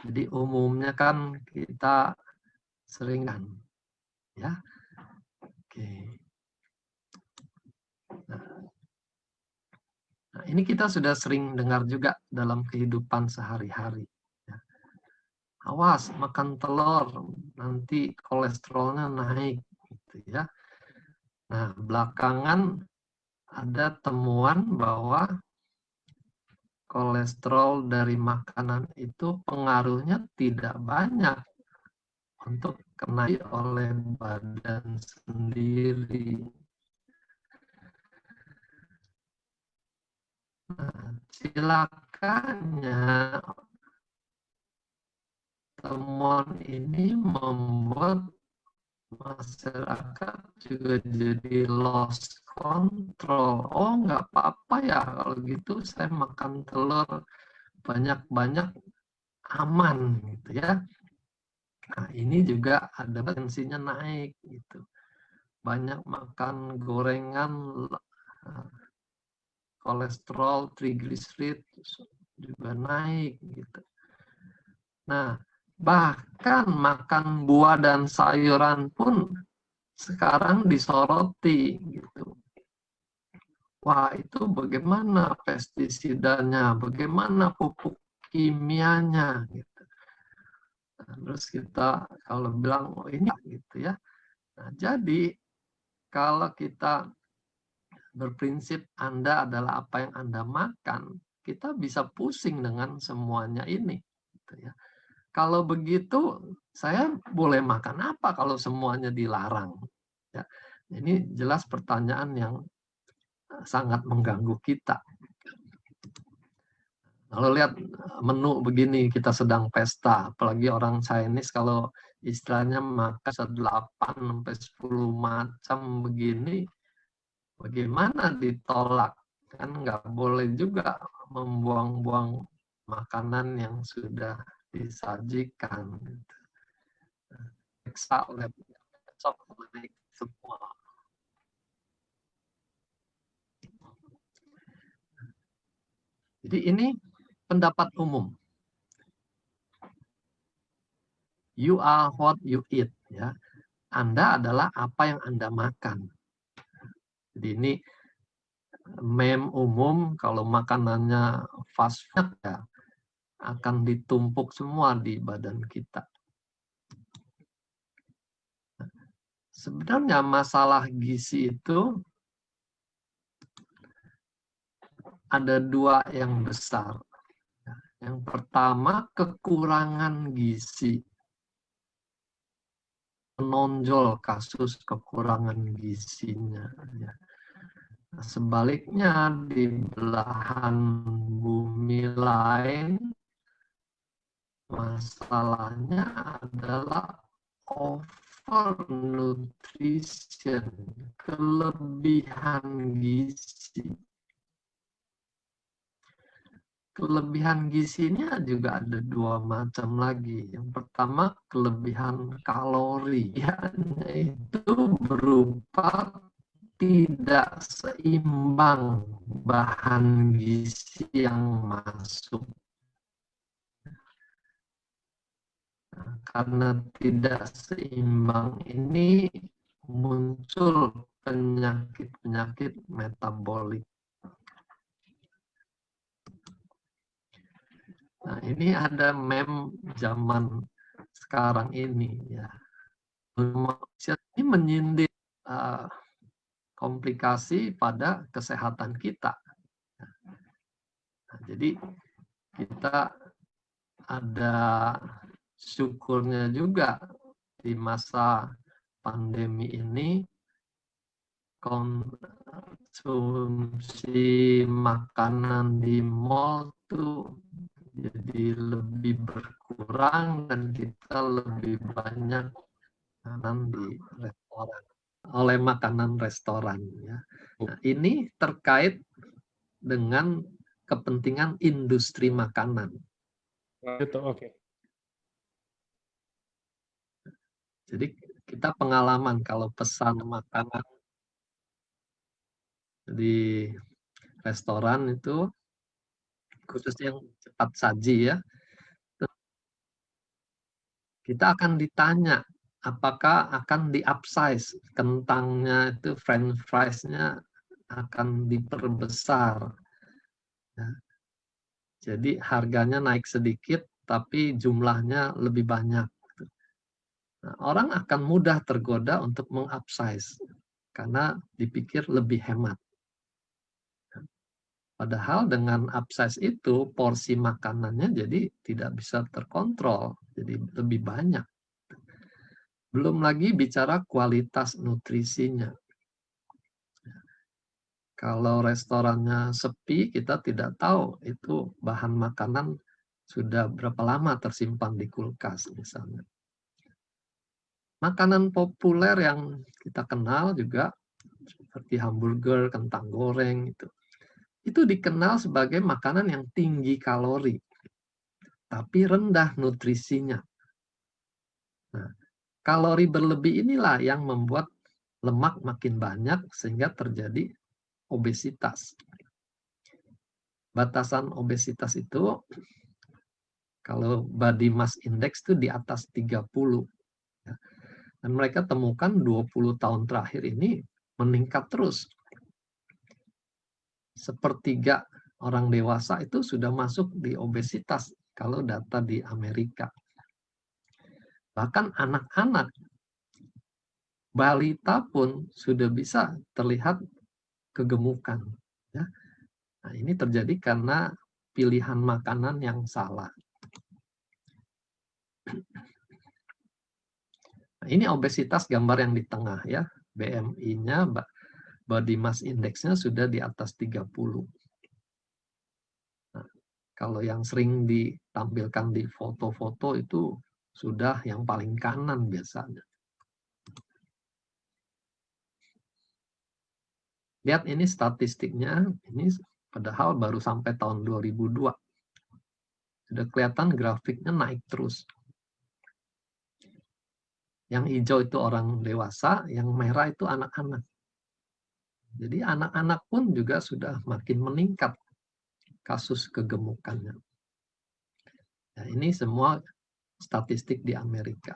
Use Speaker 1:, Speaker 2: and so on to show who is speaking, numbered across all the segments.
Speaker 1: Jadi umumnya kan kita sering kan, ya. Oke. Nah, ini kita sudah sering dengar juga dalam kehidupan sehari-hari. Ya. Awas makan telur, nanti kolesterolnya naik, gitu ya. Nah, belakangan ada temuan bahwa kolesterol dari makanan itu pengaruhnya tidak banyak untuk kena oleh badan sendiri. Nah, silakannya temuan ini membuat masyarakat juga jadi lost control. Oh, nggak apa-apa ya kalau gitu saya makan telur banyak-banyak aman gitu ya. Nah, ini juga ada tensinya naik gitu. Banyak makan gorengan, kolesterol, trigliserid juga naik gitu. Nah, bahkan makan buah dan sayuran pun sekarang disoroti gitu. Wah, itu bagaimana pestisidanya, bagaimana pupuk kimianya gitu. Nah, terus kita kalau bilang oh ini gitu ya. Nah, jadi kalau kita berprinsip Anda adalah apa yang Anda makan, kita bisa pusing dengan semuanya ini gitu ya. Kalau begitu, saya boleh makan apa kalau semuanya dilarang? Ya, ini jelas pertanyaan yang sangat mengganggu kita. Kalau lihat menu begini, kita sedang pesta, apalagi orang Chinese kalau istilahnya makan 8 sampai 10 macam begini, bagaimana ditolak? Kan nggak boleh juga membuang-buang makanan yang sudah disajikan. Periksa oleh besok semua. Jadi ini pendapat umum. You are what you eat. Ya. Anda adalah apa yang Anda makan. Jadi ini meme umum kalau makanannya fast food ya akan ditumpuk semua di badan kita. Sebenarnya masalah gizi itu ada dua yang besar. Yang pertama kekurangan gizi. Menonjol kasus kekurangan gizinya. Sebaliknya di belahan bumi lain masalahnya adalah overnutrition, kelebihan gizi. Kelebihan gizinya juga ada dua macam lagi. Yang pertama kelebihan kalori, yaitu berupa tidak seimbang bahan gizi yang masuk. Nah, karena tidak seimbang ini muncul penyakit-penyakit metabolik. Nah, ini ada meme zaman sekarang ini ya. Ini menyindir komplikasi pada kesehatan kita. Nah, jadi kita ada syukurnya juga di masa pandemi ini konsumsi makanan di mall tuh jadi lebih berkurang dan kita lebih banyak makanan di restoran oleh makanan restoran ya. Nah, ini terkait dengan kepentingan industri makanan.
Speaker 2: Gitu, oke.
Speaker 1: Jadi kita pengalaman kalau pesan makanan di restoran itu khususnya yang cepat saji ya, kita akan ditanya apakah akan di-upsize kentangnya itu, french fries-nya akan diperbesar. Ya. Jadi harganya naik sedikit, tapi jumlahnya lebih banyak. Nah, orang akan mudah tergoda untuk meng-upsize karena dipikir lebih hemat. Padahal dengan upsize itu porsi makanannya jadi tidak bisa terkontrol, jadi lebih banyak. Belum lagi bicara kualitas nutrisinya. Kalau restorannya sepi, kita tidak tahu itu bahan makanan sudah berapa lama tersimpan di kulkas misalnya. Makanan populer yang kita kenal juga seperti hamburger, kentang goreng itu dikenal sebagai makanan yang tinggi kalori, tapi rendah nutrisinya. Nah, kalori berlebih inilah yang membuat lemak makin banyak sehingga terjadi obesitas. Batasan obesitas itu kalau body mass index itu di atas 30. Dan mereka temukan 20 tahun terakhir ini meningkat terus. Sepertiga orang dewasa itu sudah masuk di obesitas kalau data di Amerika. Bahkan anak-anak, balita pun sudah bisa terlihat kegemukan. Ya. Nah, ini terjadi karena pilihan makanan yang salah. Nah, ini obesitas gambar yang di tengah ya. BMI-nya, body mass index-nya sudah di atas 30. Nah, kalau yang sering ditampilkan di foto-foto itu sudah yang paling kanan biasanya. Lihat ini statistiknya, ini padahal baru sampai tahun 2002. Sudah kelihatan grafiknya naik terus. Yang hijau itu orang dewasa, yang merah itu anak-anak. Jadi anak-anak pun juga sudah makin meningkat kasus kegemukannya. Nah, ini semua statistik di Amerika.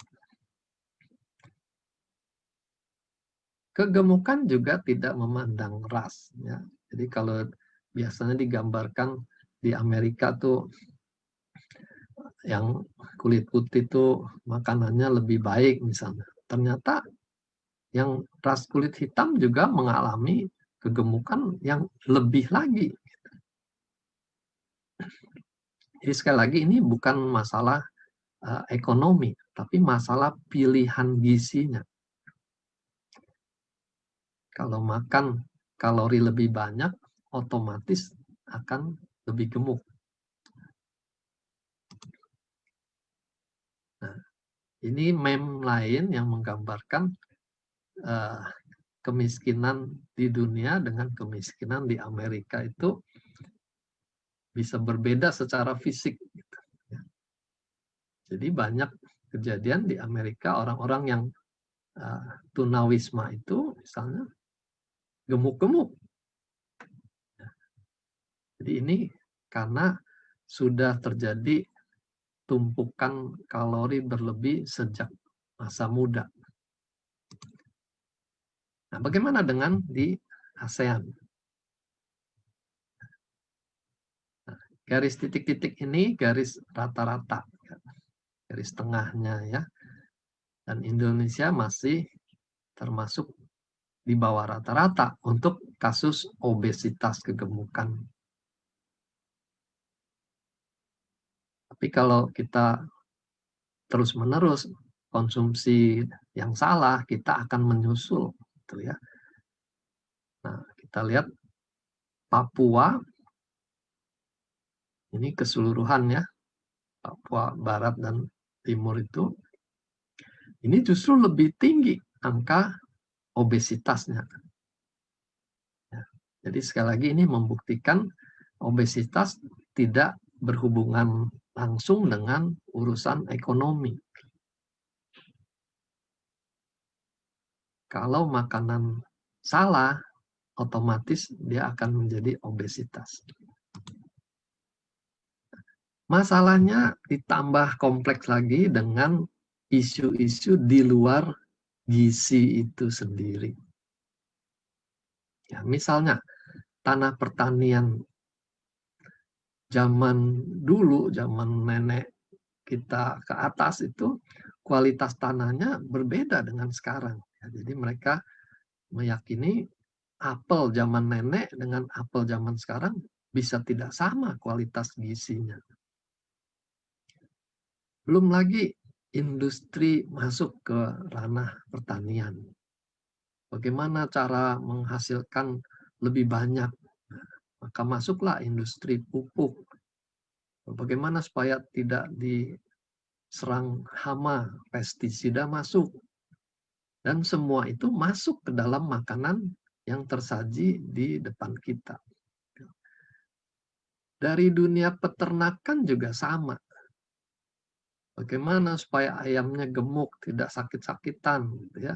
Speaker 1: Kegemukan juga tidak memandang ras. Ya. Jadi kalau biasanya digambarkan di Amerika tuh yang kulit putih tuh makanannya lebih baik misalnya. Ternyata yang ras kulit hitam juga mengalami kegemukan yang lebih lagi. Jadi sekali lagi ini bukan masalah ekonomi, tapi masalah pilihan gizinya. Kalau makan kalori lebih banyak, otomatis akan lebih gemuk. Nah, ini meme lain yang menggambarkan kemiskinan di dunia dengan kemiskinan di Amerika itu bisa berbeda secara fisik. Jadi banyak kejadian di Amerika orang-orang yang tunawisma itu misalnya gemuk-gemuk. Jadi ini karena sudah terjadi tumpukan kalori berlebih sejak masa muda. Nah, bagaimana dengan di ASEAN? Nah, garis titik-titik ini garis rata-rata, garis tengahnya ya. Dan Indonesia masih termasuk di bawah rata-rata untuk kasus obesitas kegemukan. Tapi kalau kita terus-menerus konsumsi yang salah, kita akan menyusul, gitu ya. Nah, kita lihat Papua, ini keseluruhan ya, Papua Barat dan Timur itu, ini justru lebih tinggi angka obesitasnya. Ya, jadi sekali lagi ini membuktikan obesitas tidak berhubungan langsung dengan urusan ekonomi. Kalau makanan salah, otomatis dia akan menjadi obesitas. Masalahnya ditambah kompleks lagi dengan isu-isu di luar gizi itu sendiri. Ya, misalnya tanah pertanian zaman dulu, zaman nenek kita ke atas itu kualitas tanahnya berbeda dengan sekarang. Ya, jadi mereka meyakini apel zaman nenek dengan apel zaman sekarang bisa tidak sama kualitas gizinya. Belum lagi industri masuk ke ranah pertanian. Bagaimana cara menghasilkan lebih banyak? Maka masuklah industri pupuk. Bagaimana supaya tidak diserang hama, pestisida masuk. Dan semua itu masuk ke dalam makanan yang tersaji di depan kita. Dari dunia peternakan juga sama. Bagaimana supaya ayamnya gemuk, tidak sakit-sakitan, gitu ya.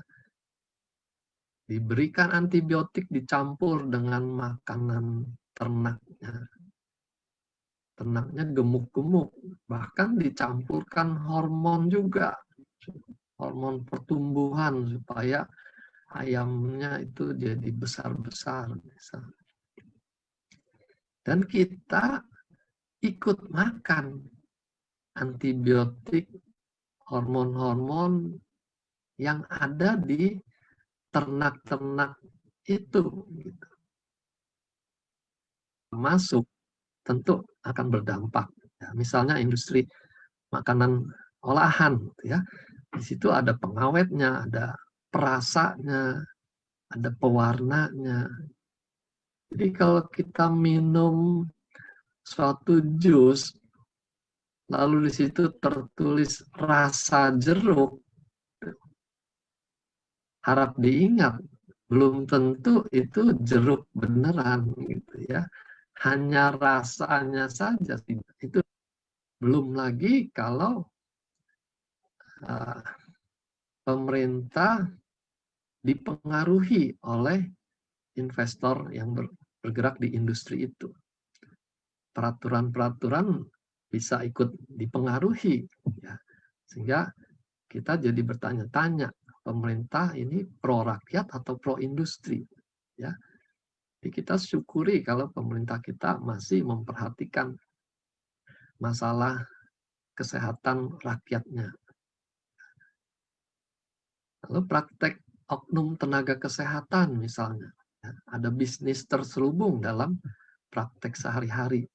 Speaker 1: Diberikan antibiotik dicampur dengan makanan ternaknya. Ternaknya gemuk-gemuk, bahkan dicampurkan hormon juga. Hormon pertumbuhan supaya ayamnya itu jadi besar-besar. Dan kita ikut makan antibiotik, hormon-hormon yang ada di ternak-ternak itu. Masuk tentu akan berdampak. Ya, misalnya industri makanan olahan, ya. Di situ ada pengawetnya, ada perasanya, ada pewarnanya. Jadi kalau kita minum suatu jus, lalu di situ tertulis rasa jeruk, harap diingat, belum tentu itu jeruk beneran, gitu ya. Hanya rasanya saja, itu belum lagi kalau pemerintah dipengaruhi oleh investor yang bergerak di industri itu. Peraturan-peraturan bisa ikut dipengaruhi, ya. Sehingga kita jadi bertanya-tanya, pemerintah ini pro rakyat atau pro industri, ya. Jadi kita syukuri kalau pemerintah kita masih memperhatikan masalah kesehatan rakyatnya. Lalu praktek oknum tenaga kesehatan misalnya, ya, ada bisnis terselubung dalam praktek sehari-hari.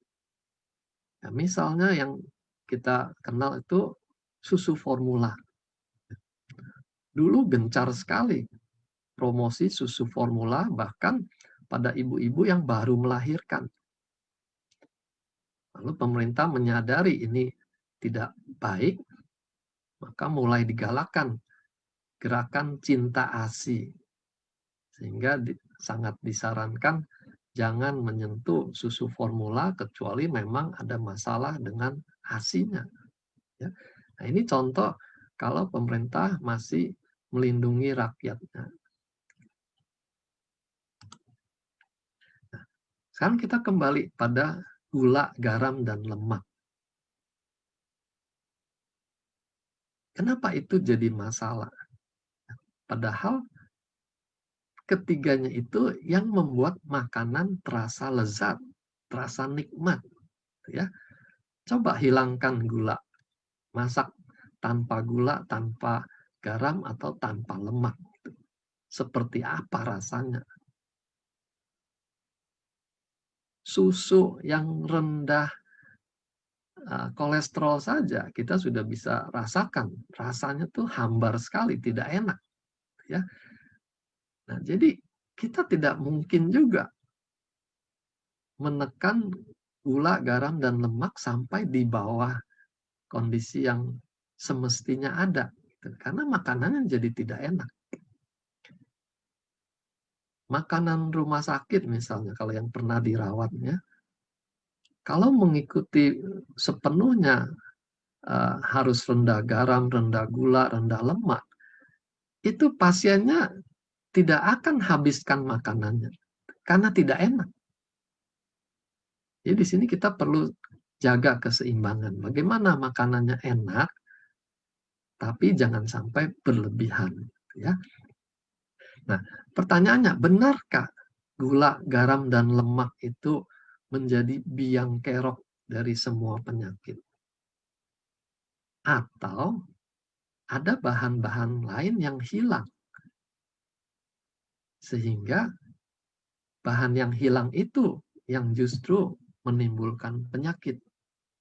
Speaker 1: Ya, misalnya yang kita kenal itu susu formula. Dulu gencar sekali promosi susu formula, bahkan pada ibu-ibu yang baru melahirkan. Lalu pemerintah menyadari ini tidak baik, maka mulai digalakan gerakan cinta ASI. Sehingga sangat disarankan jangan menyentuh susu formula kecuali memang ada masalah dengan ASI-nya. Ya. Nah, ini contoh kalau pemerintah masih melindungi rakyatnya. Nah, sekarang kita kembali pada gula, garam, dan lemak. Kenapa itu jadi masalah? Padahal ketiganya itu yang membuat makanan terasa lezat, terasa nikmat. Ya. Coba hilangkan gula, masak tanpa gula, tanpa garam, atau tanpa lemak. Seperti apa rasanya? Susu yang rendah kolesterol saja kita sudah bisa rasakan. Rasanya tuh hambar sekali, tidak enak. Ya. Nah, jadi kita tidak mungkin juga menekan gula, garam, dan lemak sampai di bawah kondisi yang semestinya ada. Karena makanannya jadi tidak enak. Makanan rumah sakit misalnya, kalau yang pernah dirawatnya, kalau mengikuti sepenuhnya harus rendah garam, rendah gula, rendah lemak, itu pasiennya tidak akan habiskan makanannya karena tidak enak. Jadi di sini kita perlu jaga keseimbangan. Bagaimana makanannya enak, tapi jangan sampai berlebihan, ya. Nah, pertanyaannya, benarkah gula, garam, dan lemak itu menjadi biang kerok dari semua penyakit? Atau ada bahan-bahan lain yang hilang, sehingga bahan yang hilang itu yang justru menimbulkan penyakit?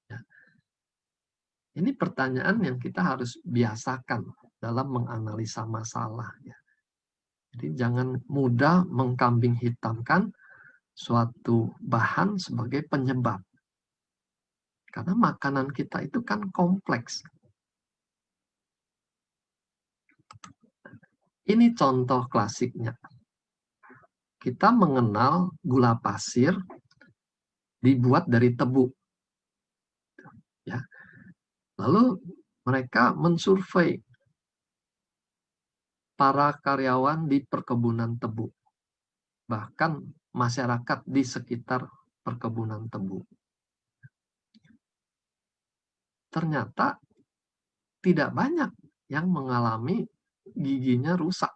Speaker 1: Ya. Ini pertanyaan yang kita harus biasakan dalam menganalisa masalah. Ya. Jadi jangan mudah mengkambing hitamkan suatu bahan sebagai penyebab. Karena makanan kita itu kan kompleks. Ini contoh klasiknya. Kita mengenal gula pasir dibuat dari tebu. Ya. Lalu mereka mensurvei para karyawan di perkebunan tebu, bahkan masyarakat di sekitar perkebunan tebu. Ternyata tidak banyak yang mengalami giginya rusak.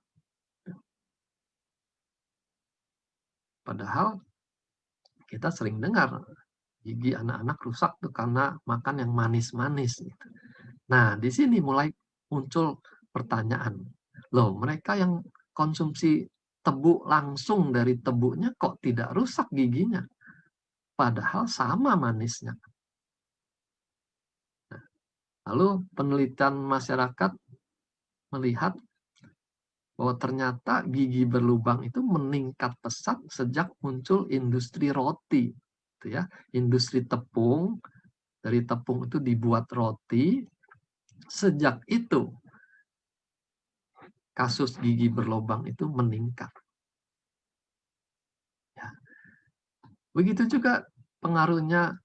Speaker 1: Padahal kita sering dengar gigi anak-anak rusak tuh karena makan yang manis-manis. Gitu. Nah, di sini mulai muncul pertanyaan. Loh, mereka yang konsumsi tebu langsung dari tebunya kok tidak rusak giginya? Padahal sama manisnya. Nah, lalu penelitian masyarakat melihat bahwa ternyata gigi berlubang itu meningkat pesat sejak muncul industri roti. Gitu ya. Industri tepung, dari tepung itu dibuat roti. Sejak itu, kasus gigi berlubang itu meningkat. Ya. Begitu juga pengaruhnya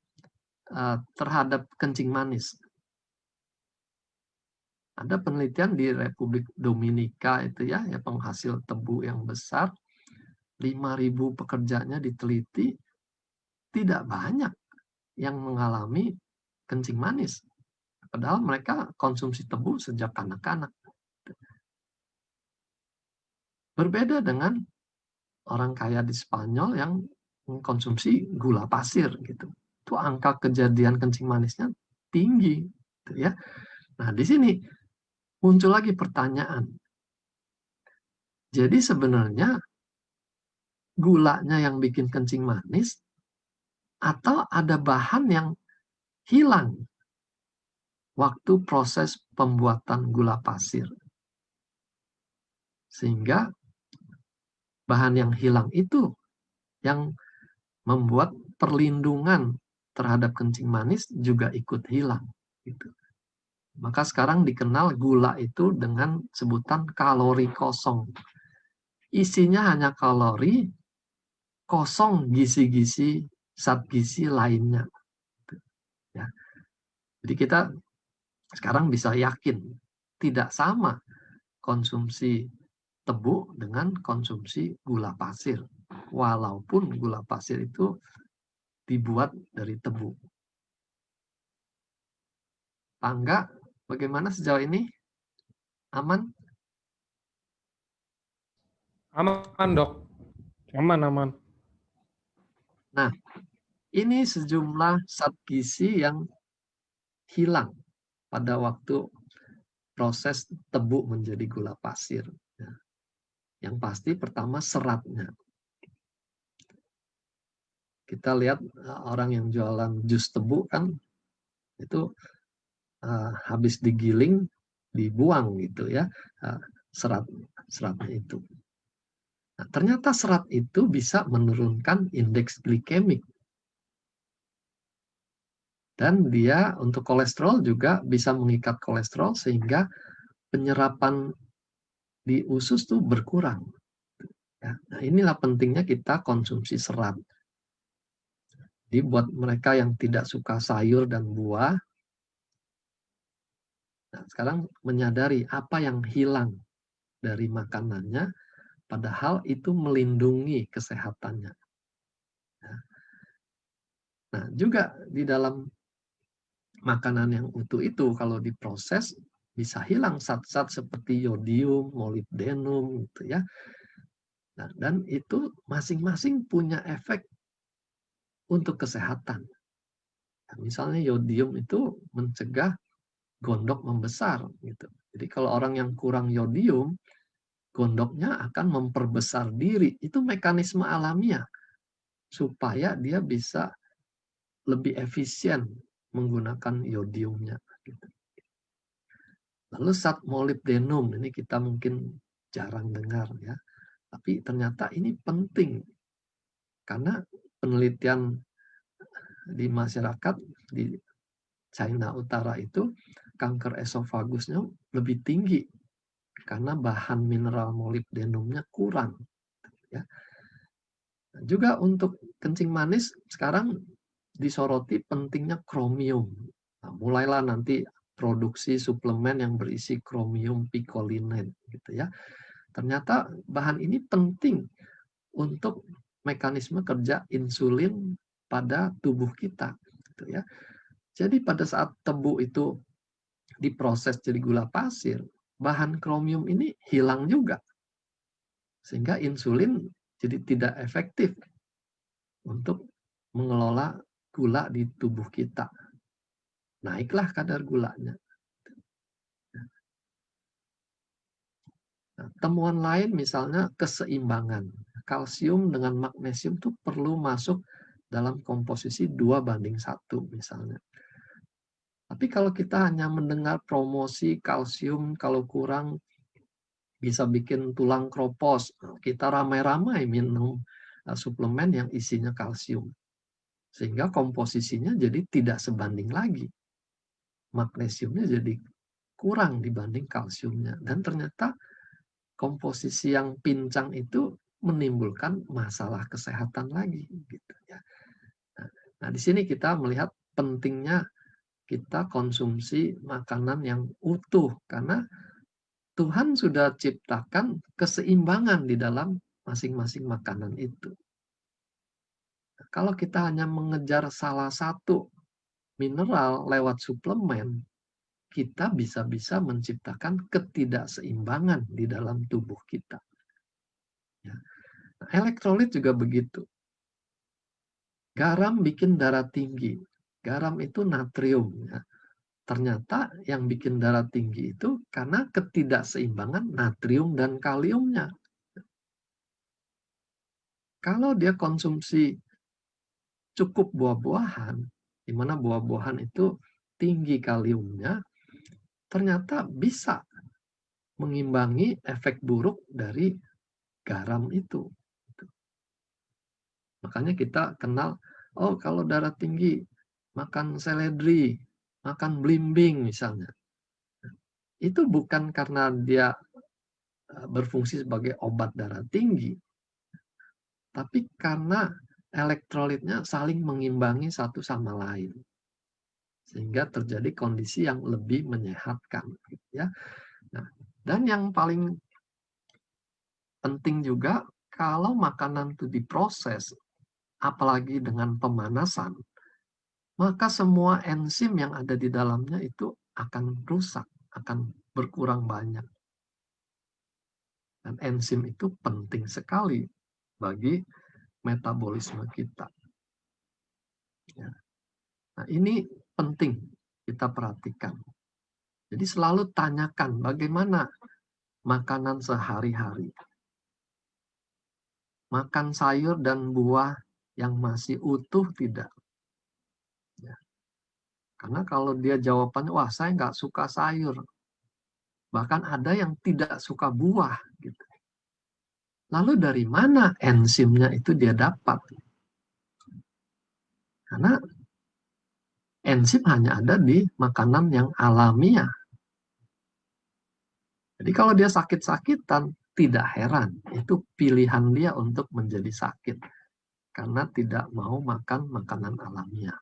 Speaker 1: terhadap kencing manis. Ada penelitian di Republik Dominika itu ya penghasil tebu yang besar, 5.000 pekerjanya diteliti, tidak banyak yang mengalami kencing manis. Padahal mereka konsumsi tebu sejak anak-anak. Berbeda dengan orang kaya di Spanyol yang mengkonsumsi gula pasir gitu. Itu angka kejadian kencing manisnya tinggi, gitu ya. Nah, di sini muncul lagi pertanyaan. Jadi sebenarnya gulanya yang bikin kencing manis atau ada bahan yang hilang waktu proses pembuatan gula pasir. Sehingga bahan yang hilang itu yang membuat perlindungan terhadap kencing manis juga ikut hilang. Gitu. Maka sekarang dikenal gula itu dengan sebutan kalori kosong. Isinya hanya kalori, kosong gizi-gizi, zat gizi lainnya. Ya. Jadi kita sekarang bisa yakin tidak sama konsumsi tebu dengan konsumsi gula pasir. Walaupun gula pasir itu dibuat dari tebu. Angga, bagaimana sejauh ini? Aman?
Speaker 2: Aman, Dok. Aman.
Speaker 1: Nah, ini sejumlah zat gizi yang hilang pada waktu proses tebu menjadi gula pasir. Yang pasti pertama seratnya. Kita lihat orang yang jualan jus tebu kan itu habis digiling dibuang gitu ya seratnya itu. Nah, ternyata serat itu bisa menurunkan indeks glikemik. Dan dia untuk kolesterol juga bisa mengikat kolesterol sehingga penyerapan di usus tuh berkurang. Ya, nah inilah pentingnya kita konsumsi serat. Jadi buat mereka yang tidak suka sayur dan buah, nah sekarang menyadari apa yang hilang dari makanannya, padahal itu melindungi kesehatannya. Nah juga di dalam makanan yang utuh itu kalau diproses bisa hilang zat-zat seperti yodium, molibdenum gitu ya. Nah, dan itu masing-masing punya efek untuk kesehatan. Nah, misalnya yodium itu mencegah gondok membesar gitu. Jadi kalau orang yang kurang yodium, gondoknya akan memperbesar diri. Itu mekanisme alamiah supaya dia bisa lebih efisien menggunakan yodiumnya. Gitu. Lalu zat molibdenum, ini kita mungkin jarang dengar ya. Tapi ternyata ini penting karena penelitian di masyarakat di China Utara itu kanker esofagusnya lebih tinggi karena bahan mineral molibdenumnya kurang. Ya. Juga untuk kencing manis sekarang disoroti pentingnya kromium. Nah, mulailah nanti produksi suplemen yang berisi kromium picolinate gitu ya. Ternyata bahan ini penting untuk mekanisme kerja insulin pada tubuh kita gitu ya. Jadi pada saat tebu itu diproses jadi gula pasir, bahan kromium ini hilang juga. Sehingga insulin jadi tidak efektif untuk mengelola gula di tubuh kita. Naiklah kadar gulanya. Nah, temuan lain misalnya keseimbangan. Kalsium dengan magnesium itu perlu masuk dalam komposisi 2:1 misalnya. Tapi kalau kita hanya mendengar promosi kalsium kalau kurang bisa bikin tulang kropos, kita ramai-ramai minum suplemen yang isinya kalsium. Sehingga komposisinya jadi tidak sebanding lagi. Magnesiumnya jadi kurang dibanding kalsiumnya. Dan ternyata komposisi yang pincang itu menimbulkan masalah kesehatan lagi. Gitu ya. Nah, di sini kita melihat pentingnya kita konsumsi makanan yang utuh. Karena Tuhan sudah ciptakan keseimbangan di dalam masing-masing makanan itu. Kalau kita hanya mengejar salah satu mineral lewat suplemen, kita bisa-bisa menciptakan ketidakseimbangan di dalam tubuh kita. Ya. Nah, elektrolit juga begitu. Garam bikin darah tinggi. Garam itu natrium. Ya. Ternyata yang bikin darah tinggi itu karena ketidakseimbangan natrium dan kaliumnya. Kalau dia konsumsi cukup buah-buahan, di mana buah-buahan itu tinggi kaliumnya, ternyata bisa mengimbangi efek buruk dari garam itu. Makanya kita kenal, oh kalau darah tinggi, makan seledri, makan belimbing misalnya. Itu bukan karena dia berfungsi sebagai obat darah tinggi, tapi karena elektrolitnya saling mengimbangi satu sama lain. Sehingga terjadi kondisi yang lebih menyehatkan. Ya. Nah, dan yang paling penting juga, kalau makanan itu diproses, apalagi dengan pemanasan, maka semua enzim yang ada di dalamnya itu akan rusak, akan berkurang banyak. Dan enzim itu penting sekali bagi metabolisme kita. Ya. Nah, ini penting kita perhatikan. Jadi selalu tanyakan bagaimana makanan sehari-hari. Makan sayur dan buah yang masih utuh tidak? Ya. Karena kalau dia jawabannya, wah saya nggak suka sayur. Bahkan ada yang tidak suka buah. Gitu. Lalu dari mana enzimnya itu dia dapat? Karena enzim hanya ada di makanan yang alamiah. Jadi kalau dia sakit-sakitan, tidak heran. Itu pilihan dia untuk menjadi sakit. Karena tidak mau makan makanan alamiah.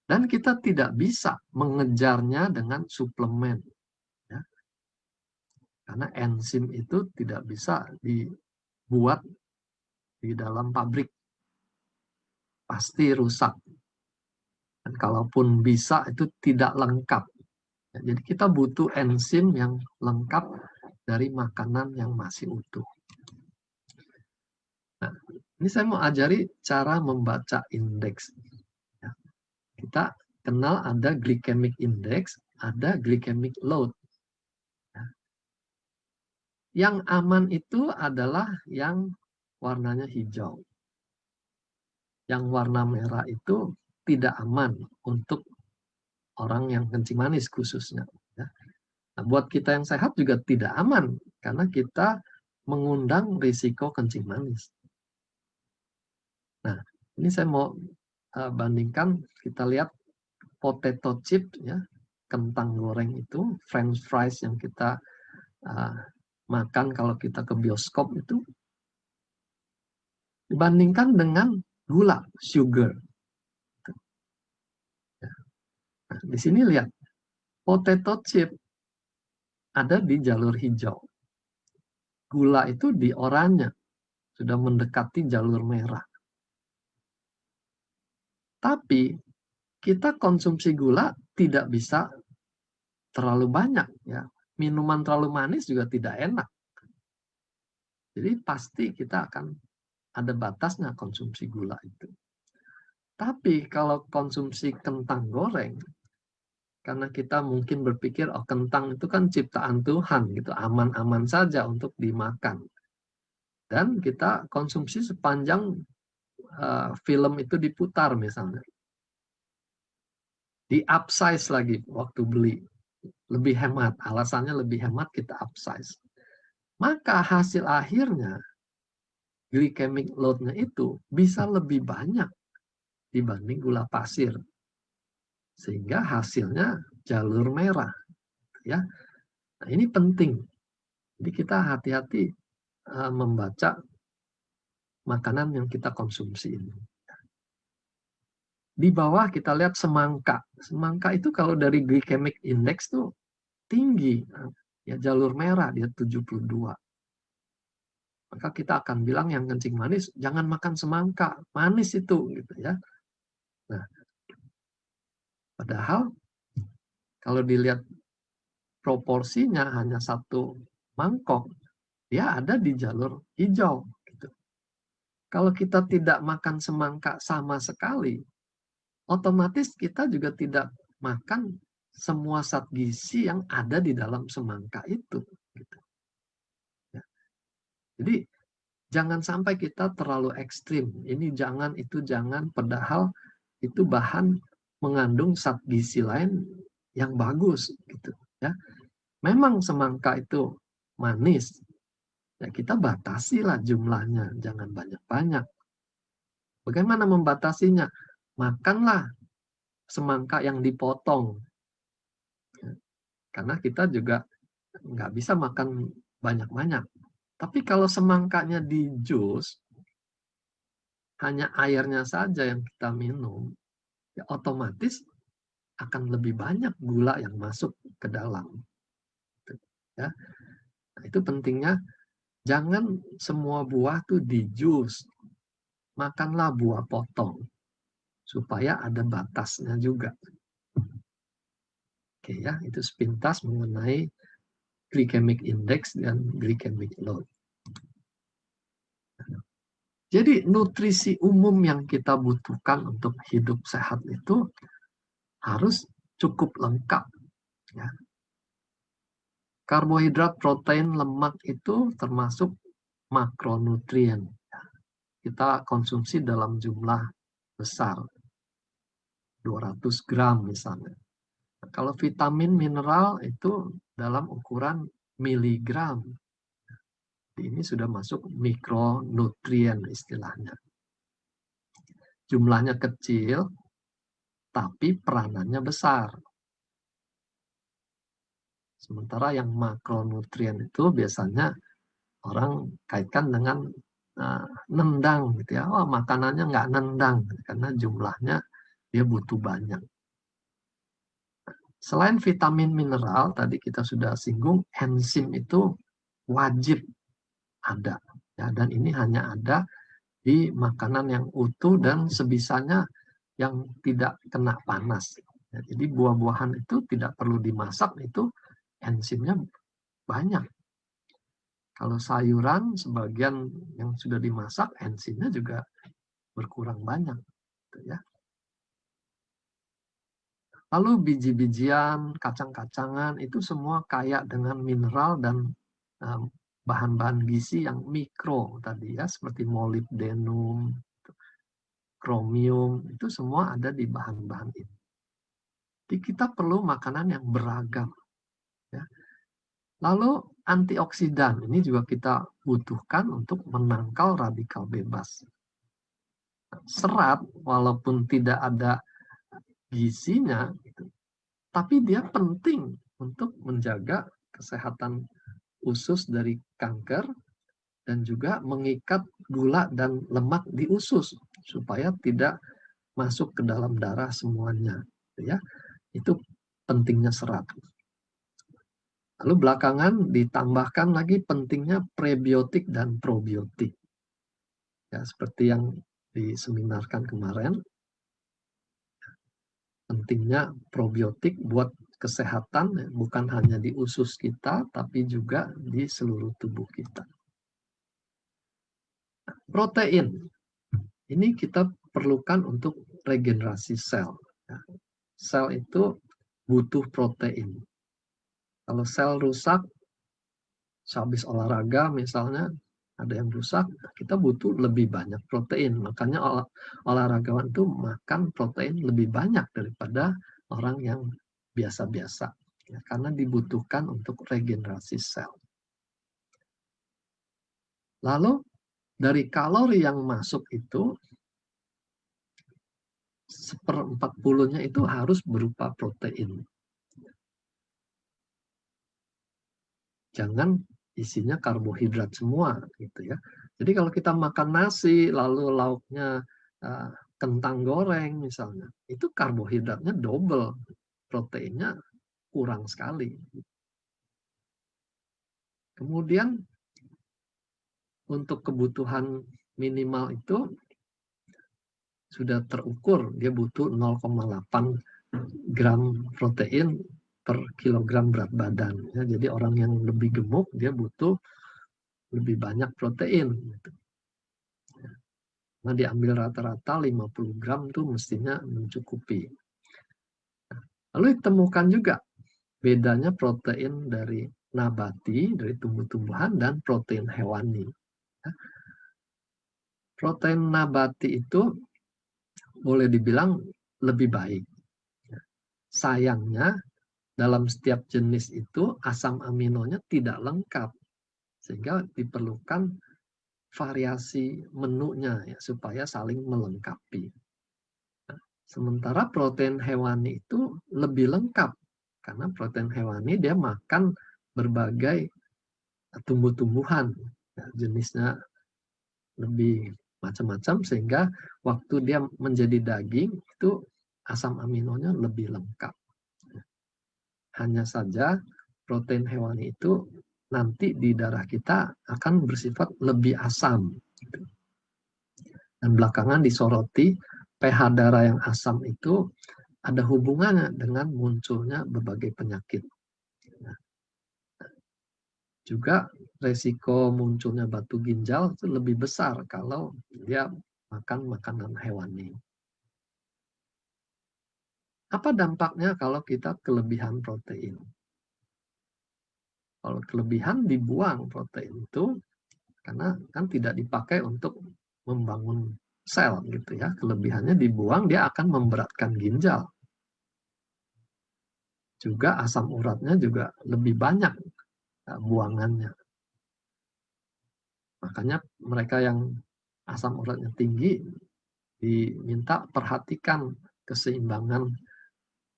Speaker 1: Dan kita tidak bisa mengejarnya dengan suplemen. Ya. Karena enzim itu tidak bisa dibuat di dalam pabrik. Pasti rusak. Dan kalaupun bisa, itu tidak lengkap. Jadi kita butuh enzim yang lengkap dari makanan yang masih utuh. Nah, ini saya mau ajari cara membaca indeks. Ya, kita kenal ada glycemic index, ada glycemic load. Ya. Yang aman itu adalah yang warnanya hijau. Yang warna merah itu tidak aman untuk orang yang kencing manis khususnya. Ya. Nah, buat kita yang sehat juga tidak aman karena kita mengundang risiko kencing manis. Nah, ini saya mau bandingkan, kita lihat potato chip, ya, kentang goreng itu, French fries yang kita makan kalau kita ke bioskop itu, dibandingkan dengan gula, sugar. Nah, di sini lihat, potato chip ada di jalur hijau. Gula itu di oranye, sudah mendekati jalur merah. Tapi kita konsumsi gula tidak bisa terlalu banyak, ya. Minuman terlalu manis juga tidak enak. Jadi pasti kita akan ada batasnya konsumsi gula itu. Tapi kalau konsumsi kentang goreng, karena kita mungkin berpikir, oh kentang itu kan ciptaan Tuhan, gitu, aman-aman saja untuk dimakan. Dan kita konsumsi sepanjang film itu diputar misalnya. Di upsize lagi waktu beli. Lebih hemat, alasannya lebih hemat kita upsize. Maka hasil akhirnya, glycemic load-nya itu bisa lebih banyak dibanding gula pasir. Sehingga hasilnya jalur merah. Ya. Nah, ini penting. Jadi kita hati-hati membaca makanan yang kita konsumsi ini. Di bawah kita lihat semangka. Semangka itu kalau dari glycemic index tuh tinggi. Ya, jalur merah dia 72. Maka kita akan bilang yang kencing manis, jangan makan semangka. Manis itu, gitu ya. Nah, padahal kalau dilihat proporsinya hanya satu mangkok, dia ada di jalur hijau. Gitu. Kalau kita tidak makan semangka sama sekali, otomatis kita juga tidak makan semua zat gizi yang ada di dalam semangka itu. Gitu. Ya. Jadi jangan sampai kita terlalu ekstrim. Ini jangan, itu jangan, padahal itu bahan mengandung zat gizi lain yang bagus. Gitu. Ya. Memang semangka itu manis, ya kita batasilah jumlahnya, jangan banyak-banyak. Bagaimana membatasinya? Makanlah semangka yang dipotong. Karena kita juga nggak bisa makan banyak-banyak. Tapi kalau semangkanya di jus, hanya airnya saja yang kita minum, ya otomatis akan lebih banyak gula yang masuk ke dalam. Ya. Nah, itu pentingnya, jangan semua buah tuh di jus. Makanlah buah potong. Supaya ada batasnya juga. Oke ya, itu sepintas mengenai glycemic index dan glycemic load. Jadi nutrisi umum yang kita butuhkan untuk hidup sehat itu harus cukup lengkap. Ya. Karbohidrat, protein, lemak itu termasuk makronutrien. Kita konsumsi dalam jumlah besar, 200 gram misalnya. Kalau vitamin, mineral itu dalam ukuran miligram. Ini sudah masuk mikronutrien istilahnya. Jumlahnya kecil, tapi peranannya besar. Sementara yang makronutrien itu biasanya orang kaitkan dengan nendang, gitu ya. Oh, makanannya nggak nendang karena jumlahnya dia butuh banyak. Selain vitamin, mineral, tadi kita sudah singgung, enzim itu wajib ada. Ya, dan ini hanya ada di makanan yang utuh dan sebisanya yang tidak kena panas. Ya, jadi buah-buahan itu tidak perlu dimasak, itu enzimnya banyak. Kalau sayuran sebagian yang sudah dimasak, enzimnya juga berkurang banyak, gitu ya. Lalu biji-bijian, kacang-kacangan itu semua kaya dengan mineral dan bahan-bahan gizi yang mikro tadi ya, seperti molibdenum, kromium, itu semua ada di bahan-bahan ini. Jadi kita perlu makanan yang beragam. Ya. Lalu antioksidan ini juga kita butuhkan untuk menangkal radikal bebas. Serat walaupun tidak ada gizinya, tapi dia penting untuk menjaga kesehatan usus dari kanker dan juga mengikat gula dan lemak di usus supaya tidak masuk ke dalam darah semuanya, ya. Itu pentingnya serat. Lalu belakangan ditambahkan lagi pentingnya prebiotik dan probiotik. Ya, seperti yang diseminarkan kemarin, pentingnya probiotik buat kesehatan bukan hanya di usus kita, tapi juga di seluruh tubuh kita. Protein, ini kita perlukan untuk regenerasi sel. Sel itu butuh protein. Kalau sel rusak, sehabis olahraga misalnya, ada yang rusak, kita butuh lebih banyak protein. Makanya olahragawan itu makan protein lebih banyak daripada orang yang biasa-biasa. Ya, karena dibutuhkan untuk regenerasi sel. Lalu dari kalori yang masuk itu, 1/40-nya itu harus berupa protein. Jangan isinya karbohidrat semua gitu ya. Jadi kalau kita makan nasi lalu lauknya kentang goreng misalnya, itu karbohidratnya double, proteinnya kurang sekali. Kemudian untuk kebutuhan minimal itu sudah terukur, dia butuh 0,8 gram protein per kilogram berat badan. Ya, jadi orang yang lebih gemuk dia butuh lebih banyak protein. Nah, diambil rata-rata 50 gram itu mestinya mencukupi. Lalu ditemukan juga bedanya protein dari nabati, dari tumbuh-tumbuhan, dan protein hewani. Protein nabati itu boleh dibilang lebih baik. Sayangnya, dalam setiap jenis itu asam aminonya tidak lengkap. Sehingga diperlukan variasi menunya ya, supaya saling melengkapi. Sementara protein hewani itu lebih lengkap. Karena protein hewani dia makan berbagai tumbuh-tumbuhan. Ya, jenisnya lebih macam-macam sehingga waktu dia menjadi daging itu asam aminonya lebih lengkap. Hanya saja protein hewani itu nanti di darah kita akan bersifat lebih asam. Dan belakangan disoroti pH darah yang asam itu ada hubungannya dengan munculnya berbagai penyakit. Juga resiko munculnya batu ginjal itu lebih besar kalau dia makan makanan hewani. Apa dampaknya kalau kita kelebihan protein? Kalau kelebihan dibuang protein itu, karena kan tidak dipakai untuk membangun sel gitu ya. Kelebihannya dibuang, dia akan memberatkan ginjal. Juga asam uratnya juga lebih banyak buangannya. Makanya mereka yang asam uratnya tinggi diminta perhatikan keseimbangan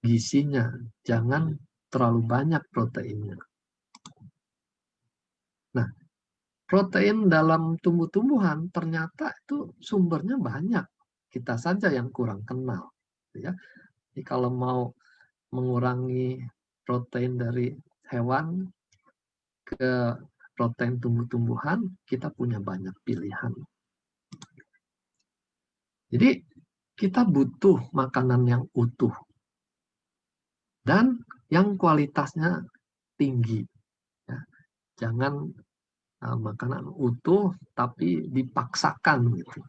Speaker 1: gizinya, jangan terlalu banyak proteinnya. Nah, protein dalam tumbuh-tumbuhan ternyata itu sumbernya banyak. Kita saja yang kurang kenal. Ya. Jadi kalau mau mengurangi protein dari hewan ke protein tumbuh-tumbuhan, kita punya banyak pilihan. Jadi kita butuh makanan yang utuh. dan yang kualitasnya tinggi. Ya. Jangan makanan utuh tapi dipaksakan gitu.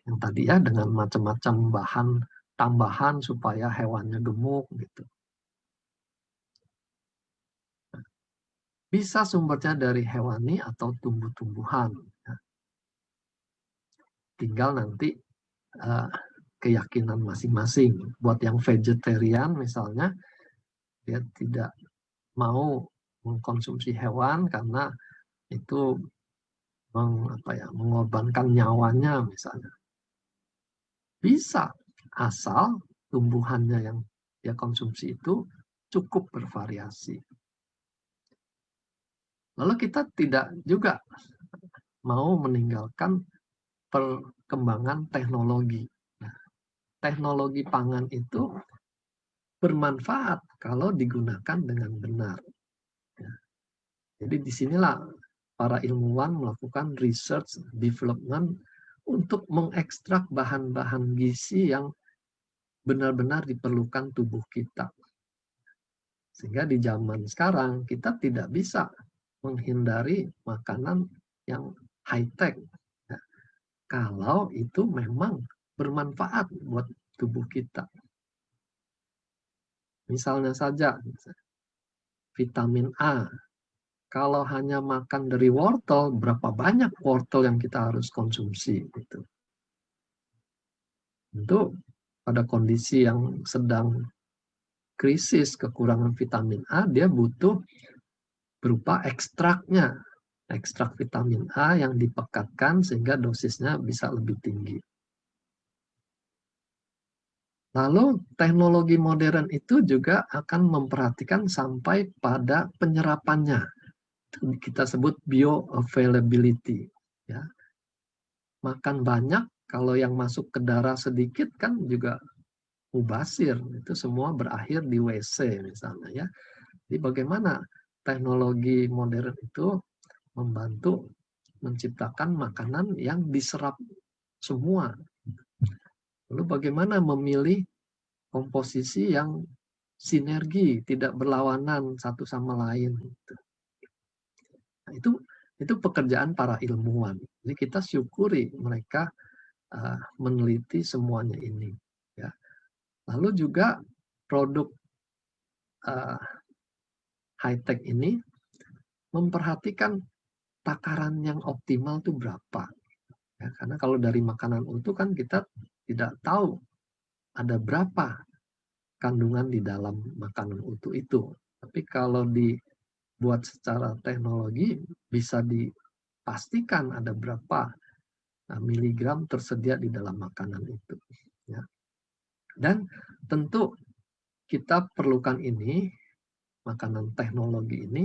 Speaker 1: Yang tadi ya dengan macam-macam bahan tambahan supaya hewannya gemuk gitu. Bisa sumbernya dari hewani atau tumbuh-tumbuhan. Ya. Tinggal nanti keyakinan masing-masing. Buat yang vegetarian misalnya, dia tidak mau mengkonsumsi hewan karena itu mengorbankan nyawanya misalnya. Bisa, asal tumbuhannya yang dia konsumsi itu cukup bervariasi. Lalu kita tidak juga mau meninggalkan perkembangan teknologi. Nah, teknologi pangan itu bermanfaat kalau digunakan dengan benar. Ya. Jadi disinilah para ilmuwan melakukan research development untuk mengekstrak bahan-bahan gizi yang benar-benar diperlukan tubuh kita. Sehingga di zaman sekarang kita tidak bisa menghindari makanan yang high-tech. Ya, kalau itu memang bermanfaat buat tubuh kita. Misalnya saja, vitamin A. Kalau hanya makan dari wortel, berapa banyak wortel yang kita harus konsumsi? Gitu. Tentu pada kondisi yang sedang krisis kekurangan vitamin A, dia butuh berupa ekstraknya. Ekstrak vitamin A yang dipekatkan sehingga dosisnya bisa lebih tinggi. Lalu teknologi modern itu juga akan memperhatikan sampai pada penyerapannya. Kita sebut bioavailability. Ya. Makan banyak, kalau yang masuk ke darah sedikit kan juga mubasir. Itu semua berakhir di WC misalnya. Ya. Jadi bagaimana teknologi modern itu membantu menciptakan makanan yang diserap semua. Lalu bagaimana memilih komposisi yang sinergi, tidak berlawanan satu sama lain. Nah, itu pekerjaan para ilmuwan. Jadi kita syukuri mereka meneliti semuanya ini. Ya. Lalu juga produk high-tech ini memperhatikan takaran yang optimal itu berapa. Ya, karena kalau dari makanan utuh kan kita tidak tahu ada berapa kandungan di dalam makanan utuh itu. Tapi kalau dibuat secara teknologi bisa dipastikan ada berapa miligram tersedia di dalam makanan itu. Ya. Dan tentu kita perlukan ini, makanan teknologi ini,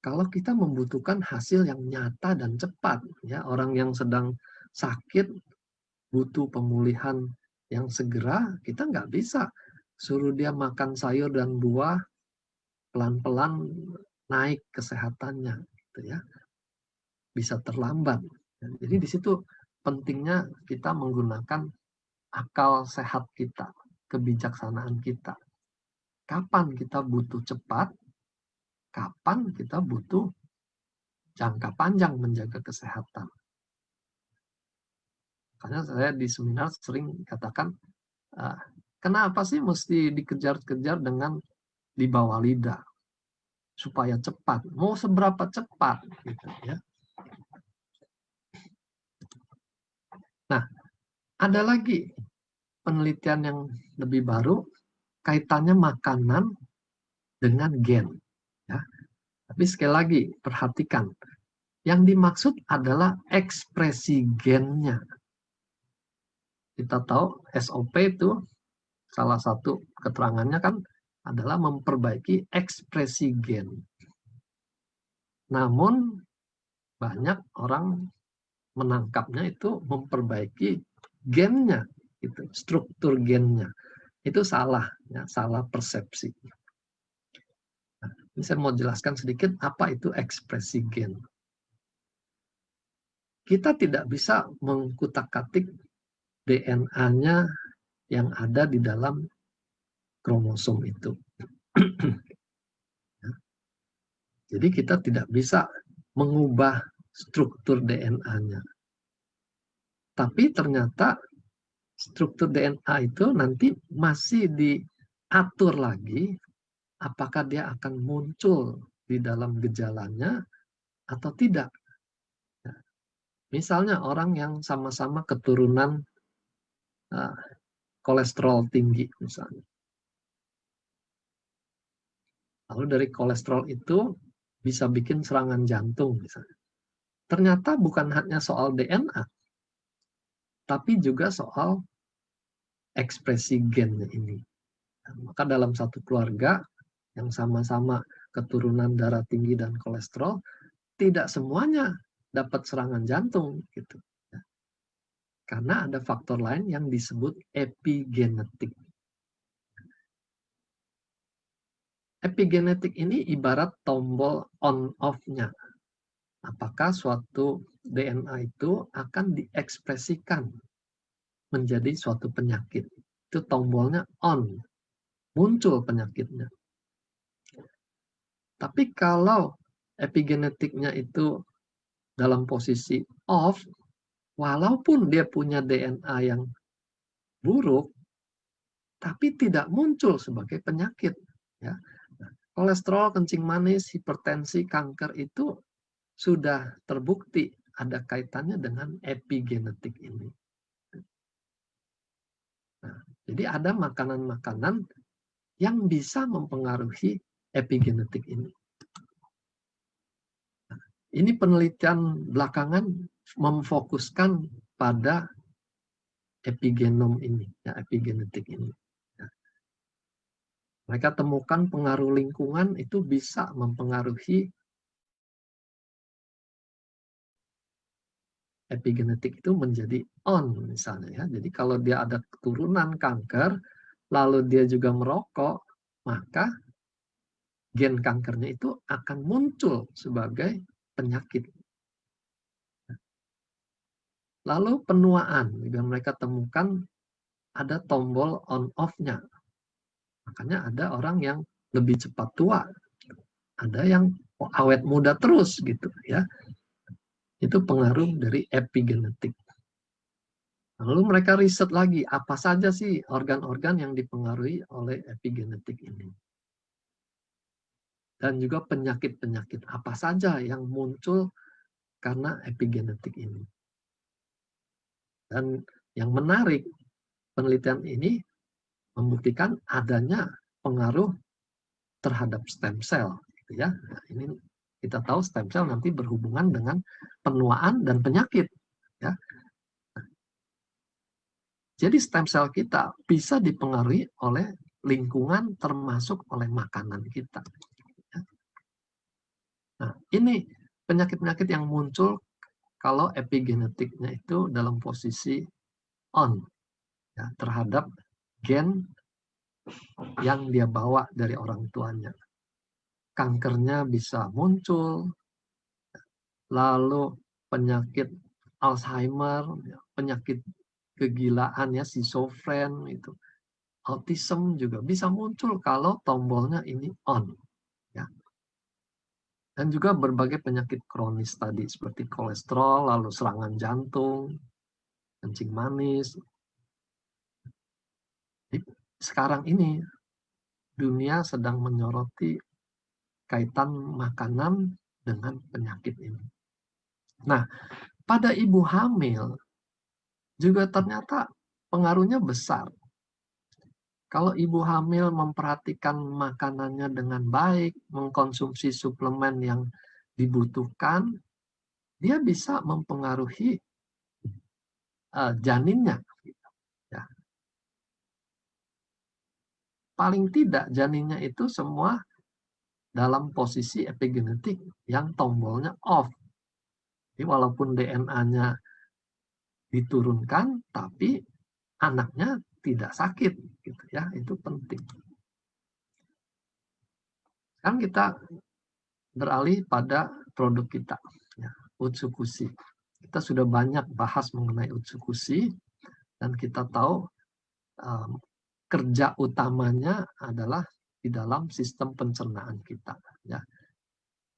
Speaker 1: kalau kita membutuhkan hasil yang nyata dan cepat. Ya, orang yang sedang sakit butuh pemulihan yang segera, kita nggak bisa suruh dia makan sayur dan buah pelan-pelan naik kesehatannya, gitu ya. Bisa terlambat. Jadi di situ pentingnya kita menggunakan akal sehat kita, kebijaksanaan kita. Kapan kita butuh cepat, kapan kita butuh jangka panjang menjaga kesehatan. Karena saya di seminar sering katakan, kenapa sih mesti dikejar-kejar dengan di bawah lidah? Supaya cepat. Mau seberapa cepat? Gitu, ya. Nah, ada lagi penelitian yang lebih baru, kaitannya makanan dengan gen. Ya. Tapi sekali lagi, perhatikan. Yang dimaksud adalah ekspresi gennya. Kita tahu SOP itu salah satu keterangannya kan adalah memperbaiki ekspresi gen. Namun banyak orang menangkapnya itu memperbaiki gennya, itu struktur gennya. Itu salah, ya, salah persepsi. Nah, ini saya mau jelaskan sedikit apa itu ekspresi gen. Kita tidak bisa mengkutak-katik DNA-nya yang ada di dalam kromosom itu. Jadi kita tidak bisa mengubah struktur DNA-nya. Tapi ternyata struktur DNA itu nanti masih diatur lagi apakah dia akan muncul di dalam gejalanya atau tidak. Misalnya orang yang sama-sama keturunan kolesterol tinggi misalnya. Lalu dari kolesterol itu bisa bikin serangan jantung misalnya. Ternyata bukan hanya soal DNA, tapi juga soal ekspresi gennya ini. Maka dalam satu keluarga yang sama-sama keturunan darah tinggi dan kolesterol, tidak semuanya dapat serangan jantung gitu. Karena ada faktor lain yang disebut epigenetik. Epigenetik ini ibarat tombol on-off-nya. Apakah suatu DNA itu akan diekspresikan menjadi suatu penyakit. Itu tombolnya on, muncul penyakitnya. Tapi kalau epigenetiknya itu dalam posisi off, walaupun dia punya DNA yang buruk, tapi tidak muncul sebagai penyakit. Ya. Kolesterol, kencing manis, hipertensi, kanker itu sudah terbukti ada kaitannya dengan epigenetik ini. Nah, jadi ada makanan-makanan yang bisa mempengaruhi epigenetik ini. Nah, ini penelitian belakangan memfokuskan pada epigenom ini, ya, epigenetik ini. Mereka temukan pengaruh lingkungan itu bisa mempengaruhi epigenetik itu menjadi on misalnya ya. Jadi kalau dia ada keturunan kanker, lalu dia juga merokok, maka gen kankernya itu akan muncul sebagai penyakit. Lalu penuaan, juga mereka temukan ada tombol on-off-nya. Makanya ada orang yang lebih cepat tua, ada yang awet muda terus gitu ya. Itu pengaruh dari epigenetik. Lalu mereka riset lagi, apa saja sih organ-organ yang dipengaruhi oleh epigenetik ini. Dan juga penyakit-penyakit apa saja yang muncul karena epigenetik ini. Dan yang menarik, penelitian ini membuktikan adanya pengaruh terhadap stem cell. Gitu ya. Nah, ini kita tahu stem cell nanti berhubungan dengan penuaan dan penyakit. Ya. Jadi stem cell kita bisa dipengaruhi oleh lingkungan termasuk oleh makanan kita. Nah, ini penyakit-penyakit yang muncul kalau epigenetiknya itu dalam posisi on ya, terhadap gen yang dia bawa dari orang tuanya. Kankernya bisa muncul, lalu penyakit Alzheimer, penyakit kegilaan ya, schizofren itu, autism juga bisa muncul kalau tombolnya ini on. Ya. Dan juga berbagai penyakit kronis tadi seperti kolesterol, lalu serangan jantung, kencing manis. Sekarang ini dunia sedang menyoroti kaitan makanan dengan penyakit ini. Nah, pada ibu hamil juga ternyata pengaruhnya besar. Kalau ibu hamil memperhatikan makanannya dengan baik, mengkonsumsi suplemen yang dibutuhkan, dia bisa mempengaruhi janinnya. Ya. Paling tidak janinnya itu semua dalam posisi epigenetik yang tombolnya off. Jadi walaupun DNA-nya diturunkan, tapi anaknya tidak sakit, gitu ya. Itu penting. Sekarang kita beralih pada produk kita, ya, Utsukushi. Kita sudah banyak bahas mengenai Utsukushi dan kita tahu kerja utamanya adalah di dalam sistem pencernaan kita. Ya.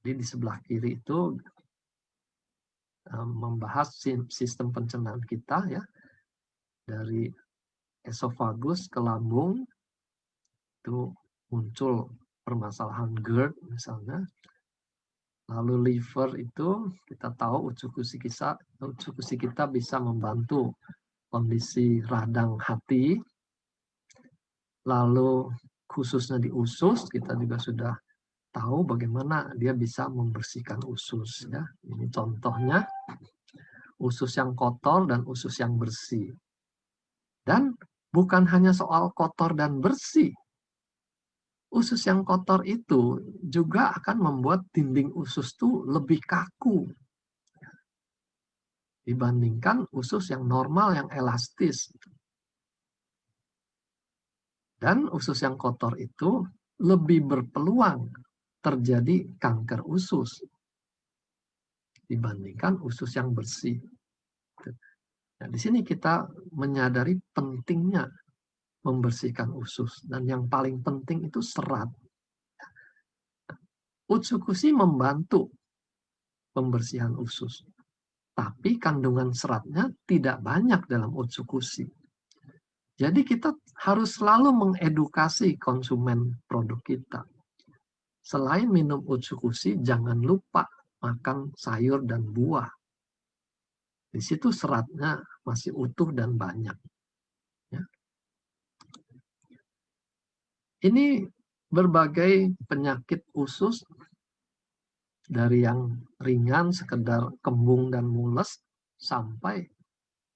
Speaker 1: Jadi di sebelah kiri itu membahas sistem pencernaan kita, ya, dari esofagus ke lambung itu muncul permasalahan GERD misalnya. Lalu liver itu kita tahu usus kita bisa membantu kondisi radang hati. Lalu khususnya di usus kita juga sudah tahu bagaimana dia bisa membersihkan usus, ya. Ini contohnya usus yang kotor dan usus yang bersih. Dan bukan hanya soal kotor dan bersih. Usus yang kotor itu juga akan membuat dinding usus itu lebih kaku dibandingkan usus yang normal, yang elastis. Dan usus yang kotor itu lebih berpeluang terjadi kanker usus dibandingkan usus yang bersih. Nah, di sini kita menyadari pentingnya membersihkan usus, dan yang paling penting itu serat. Utsukushi membantu pembersihan usus, tapi kandungan seratnya tidak banyak dalam utsukushi. Jadi kita harus selalu mengedukasi konsumen produk kita. Selain minum utsukushi, jangan lupa makan sayur dan buah. Di situ seratnya masih utuh dan banyak. Ya. Ini berbagai penyakit usus, dari yang ringan sekedar kembung dan mules sampai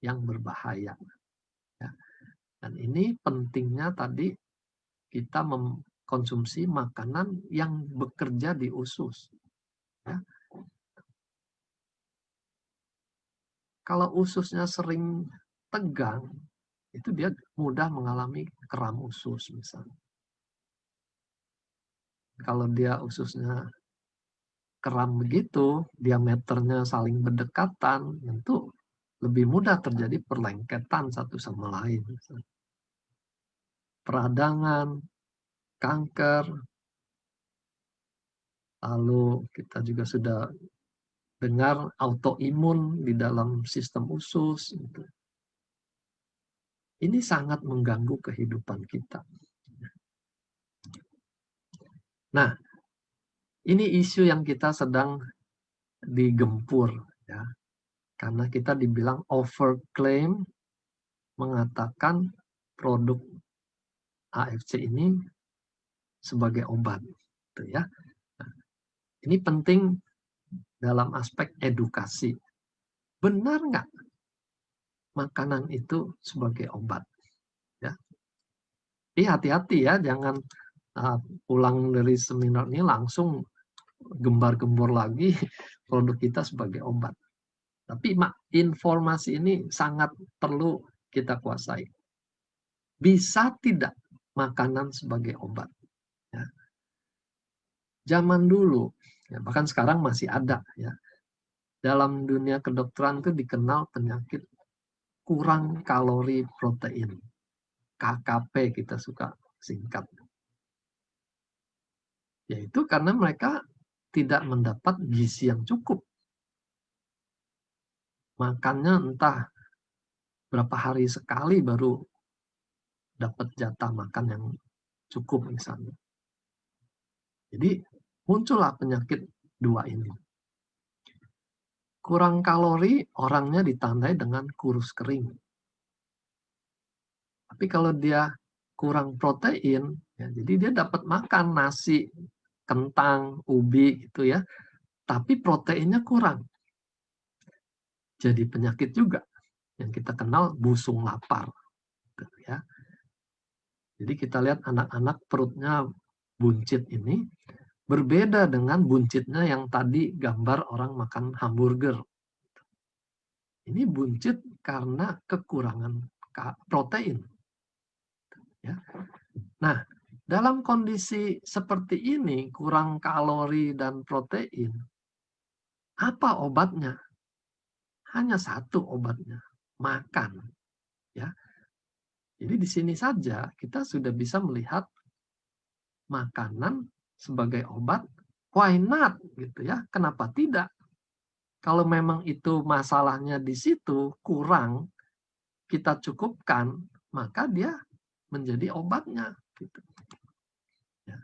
Speaker 1: yang berbahaya. Ya. Dan ini pentingnya tadi kita mengkonsumsi makanan yang bekerja di usus. Ya. Kalau ususnya sering tegang, itu dia mudah mengalami kram usus misalnya. Kalau dia ususnya kram begitu, diameternya saling berdekatan, tentu lebih mudah terjadi perlengketan satu sama lain. Peradangan, kanker, lalu kita juga sudah dengar autoimun di dalam sistem usus. Ini sangat mengganggu kehidupan kita. Nah, ini isu yang kita sedang digempur, ya, karena kita dibilang overclaim, mengatakan produk AFC ini sebagai obat, gitu ya. Nah, ini penting dalam aspek edukasi. Benar nggak makanan itu sebagai obat? Ya. Jadi hati-hati ya, jangan pulang dari seminar ini langsung gembar-gembor lagi produk kita sebagai obat. Tapi informasi ini sangat perlu kita kuasai. Bisa tidak makanan sebagai obat? Ya. Zaman dulu, ya, bahkan sekarang masih ada, ya, dalam dunia kedokteran itu dikenal penyakit kurang kalori protein. KKP kita suka singkat. Yaitu karena mereka tidak mendapat gizi yang cukup. Makannya entah berapa hari sekali baru dapat jatah makan yang cukup misalnya. Jadi muncullah penyakit dua ini. Kurang kalori, orangnya ditandai dengan kurus kering. Tapi kalau dia kurang protein, ya, jadi dia dapat makan nasi, kentang, ubi gitu ya, tapi proteinnya kurang. Jadi penyakit juga yang kita kenal busung lapar, gitu ya. Jadi kita lihat anak-anak perutnya buncit ini berbeda dengan buncitnya yang tadi gambar orang makan hamburger. Ini buncit karena kekurangan protein. Ya. Nah, dalam kondisi seperti ini, kurang kalori dan protein, apa obatnya? Hanya satu obatnya, makan. Ya. Jadi di sini saja kita sudah bisa melihat makanan sebagai obat, why not gitu ya? Kenapa tidak? Kalau memang itu masalahnya di situ kurang, kita cukupkan, maka dia menjadi obatnya. Gitu. Ya.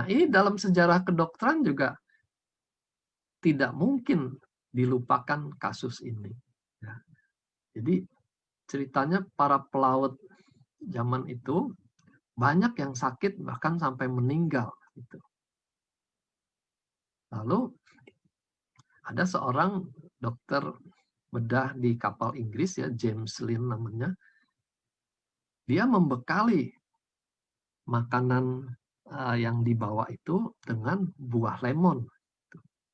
Speaker 1: Nah ini dalam sejarah kedokteran juga tidak mungkin dilupakan kasus ini. Ya. Jadi ceritanya para pelaut zaman itu banyak yang sakit bahkan sampai meninggal. Gitu. Lalu ada seorang dokter bedah di kapal Inggris ya, James Lind namanya. Dia membekali makanan yang dibawa itu dengan buah lemon.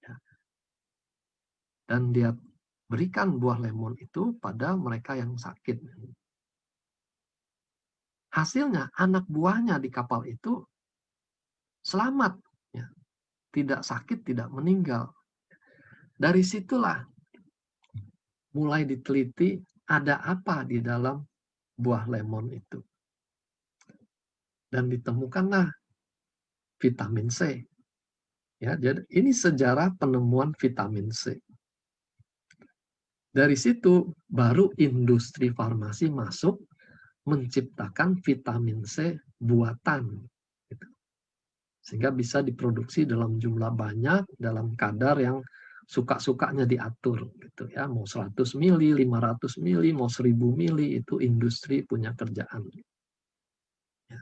Speaker 1: Ya. Dan dia berikan buah lemon itu pada mereka yang sakit. Hasilnya anak buahnya di kapal itu selamat, ya. Tidak sakit, tidak meninggal. Dari situlah mulai diteliti ada apa di dalam buah lemon itu. Dan ditemukanlah vitamin C. Ya, jadi ini sejarah penemuan vitamin C. Dari situ baru industri farmasi masuk menciptakan vitamin C buatan. Gitu. Sehingga bisa diproduksi dalam jumlah banyak, dalam kadar yang suka-sukanya diatur. Gitu ya. Mau 100 mili, 500 mili, mau 1000 mili, itu industri punya kerjaan. Ya.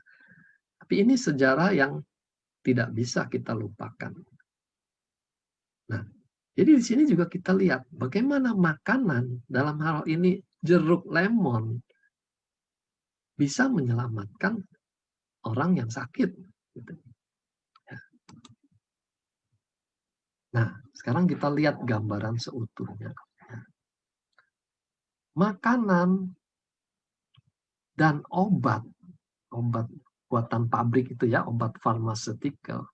Speaker 1: Tapi ini sejarah yang tidak bisa kita lupakan. Nah, jadi di sini juga kita lihat bagaimana makanan dalam hal ini jeruk lemon bisa menyelamatkan orang yang sakit. Gitu. Ya. Nah, sekarang kita lihat gambaran seutuhnya. Ya. Makanan dan obat buatan pabrik itu ya, obat farmaseutical,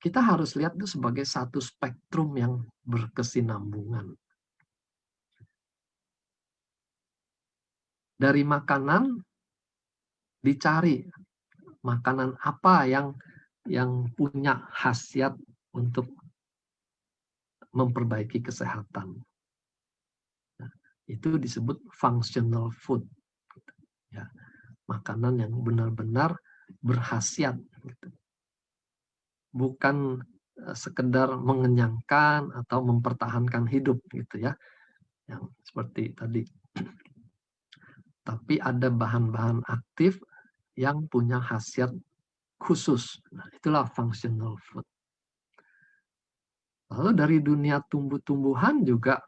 Speaker 1: kita harus lihat itu sebagai satu spektrum yang berkesinambungan. Dari makanan dicari makanan apa yang punya khasiat untuk memperbaiki kesehatan. Nah, itu disebut functional food. Ya, makanan yang benar-benar berkhasiat. Gitu. Bukan sekedar mengenyangkan atau mempertahankan hidup gitu ya, yang seperti tadi. Tapi ada bahan-bahan aktif yang punya khasiat khusus. Nah, itulah functional food. Lalu dari dunia tumbuh-tumbuhan juga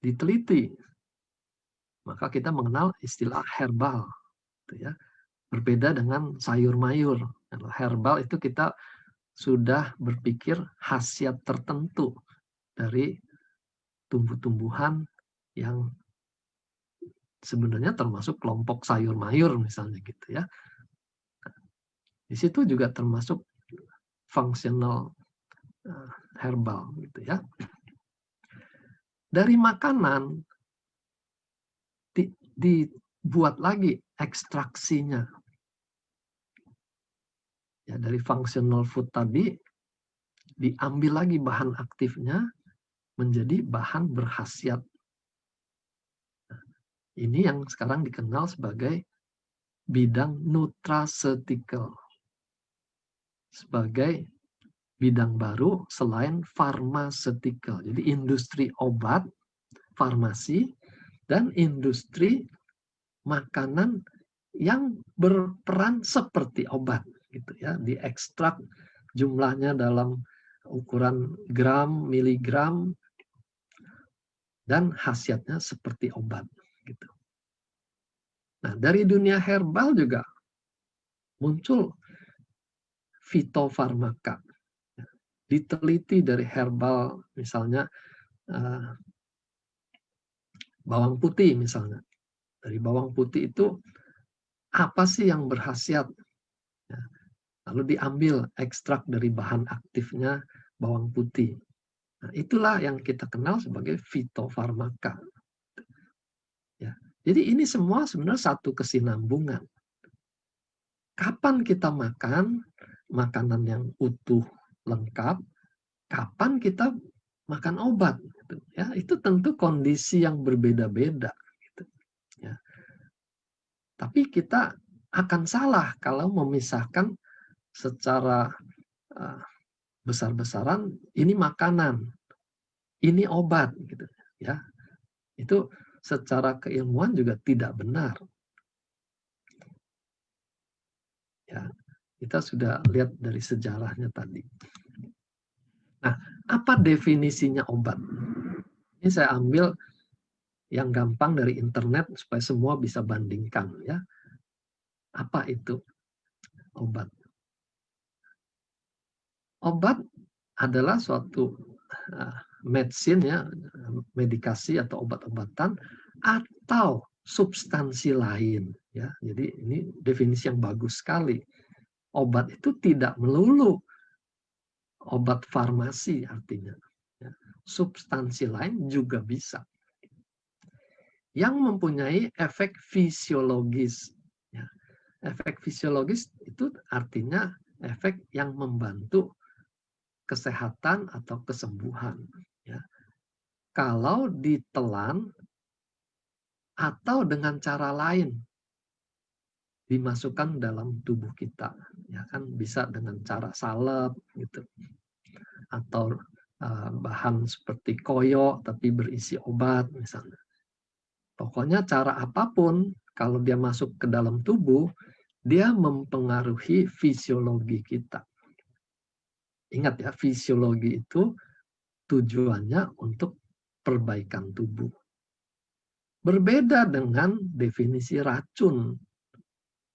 Speaker 1: diteliti. Maka kita mengenal istilah herbal. Gitu ya. Berbeda dengan sayur-mayur. Herbal itu kita sudah berpikir khasiat tertentu dari tumbuh-tumbuhan yang sebenarnya termasuk kelompok sayur-mayur misalnya gitu ya. Di situ juga termasuk functional herbal gitu ya. Dari makanan dibuat lagi ekstraksinya. Ya, dari functional food tadi diambil lagi bahan aktifnya menjadi bahan berkhasiat. Nah, ini yang sekarang dikenal sebagai bidang nutraceutical. Sebagai bidang baru selain pharmaceutical. Jadi industri obat, farmasi, dan industri makanan yang berperan seperti obat gitu ya, diekstrak jumlahnya dalam ukuran gram, miligram, dan khasiatnya seperti obat gitu. Nah, dari dunia herbal juga muncul fitofarmaka. Diteliti dari herbal misalnya bawang putih misalnya. Dari bawang putih itu apa sih yang berkhasiat? Ya, lalu diambil ekstrak dari bahan aktifnya bawang putih. Nah, itulah yang kita kenal sebagai fitofarmaka. Ya, Jadi ini semua sebenarnya satu kesinambungan. Kapan kita makan makanan yang utuh, lengkap, kapan kita makan obat, gitu ya. Itu tentu kondisi yang berbeda-beda, gitu ya. Tapi kita akan salah kalau memisahkan secara besar-besaran, ini makanan, ini obat, gitu ya. Itu secara keilmuan juga tidak benar. Ya, kita sudah lihat dari sejarahnya tadi. Nah, apa definisinya obat? Ini saya ambil yang gampang dari internet supaya semua bisa bandingkan ya. Apa itu obat? Obat adalah suatu medicine ya, medikasi atau obat-obatan atau substansi lain ya. Jadi ini definisi yang bagus sekali. Obat itu tidak melulu obat farmasi artinya. Ya. Substansi lain juga bisa. Yang mempunyai efek fisiologis. Ya. Efek fisiologis itu artinya efek yang membantu kesehatan atau kesembuhan. Ya. Kalau ditelan atau dengan cara lain dimasukkan dalam tubuh kita, ya kan bisa dengan cara salep gitu, atau bahan seperti koyo tapi berisi obat misalnya. Pokoknya cara apapun kalau dia masuk ke dalam tubuh, dia mempengaruhi fisiologi kita. Ingat ya, fisiologi itu tujuannya untuk perbaikan tubuh. Berbeda dengan definisi racun.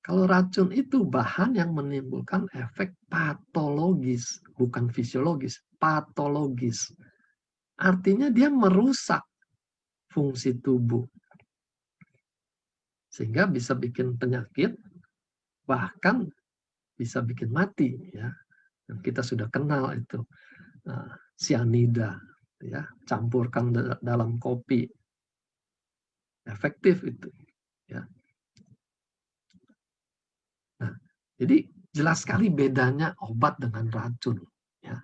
Speaker 1: Kalau racun itu bahan yang menimbulkan efek patologis, bukan fisiologis, patologis. Artinya dia merusak fungsi tubuh. Sehingga bisa bikin penyakit, bahkan bisa bikin mati. Ya. Kita sudah kenal itu, cyanida, ya, campurkan dalam kopi. Efektif itu. Ya. Nah, jadi jelas sekali bedanya obat dengan racun. Ya.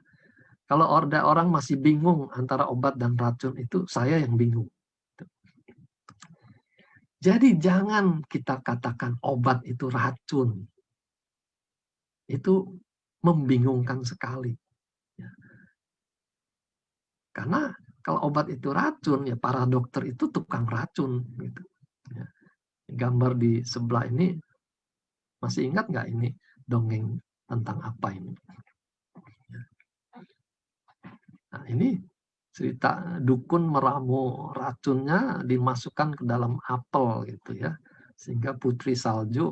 Speaker 1: Kalau ada orang masih bingung antara obat dan racun itu, saya yang bingung. Jadi jangan kita katakan obat itu racun. Itu membingungkan sekali. Ya. Karena kalau obat itu racun, ya para dokter itu tukang racun. Gitu. Ya. Gambar di sebelah ini, masih ingat nggak ini dongeng tentang apa ini? Nah, ini cerita dukun meramu racunnya dimasukkan ke dalam apel gitu ya. Sehingga putri salju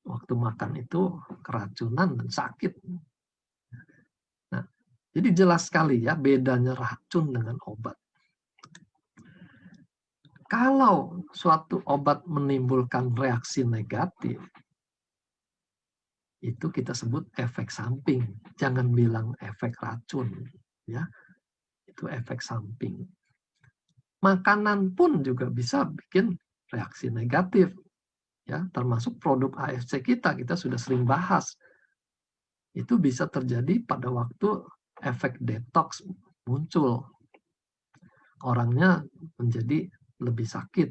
Speaker 1: waktu makan itu keracunan dan sakit. Nah, jadi jelas sekali ya bedanya racun dengan obat. Kalau suatu obat menimbulkan reaksi negatif, itu kita sebut efek samping. Jangan bilang efek racun, ya. Itu efek samping. Makanan pun juga bisa bikin reaksi negatif, ya. Termasuk produk AFC kita sudah sering bahas. Itu bisa terjadi pada waktu efek detox muncul. Orangnya menjadi lebih sakit.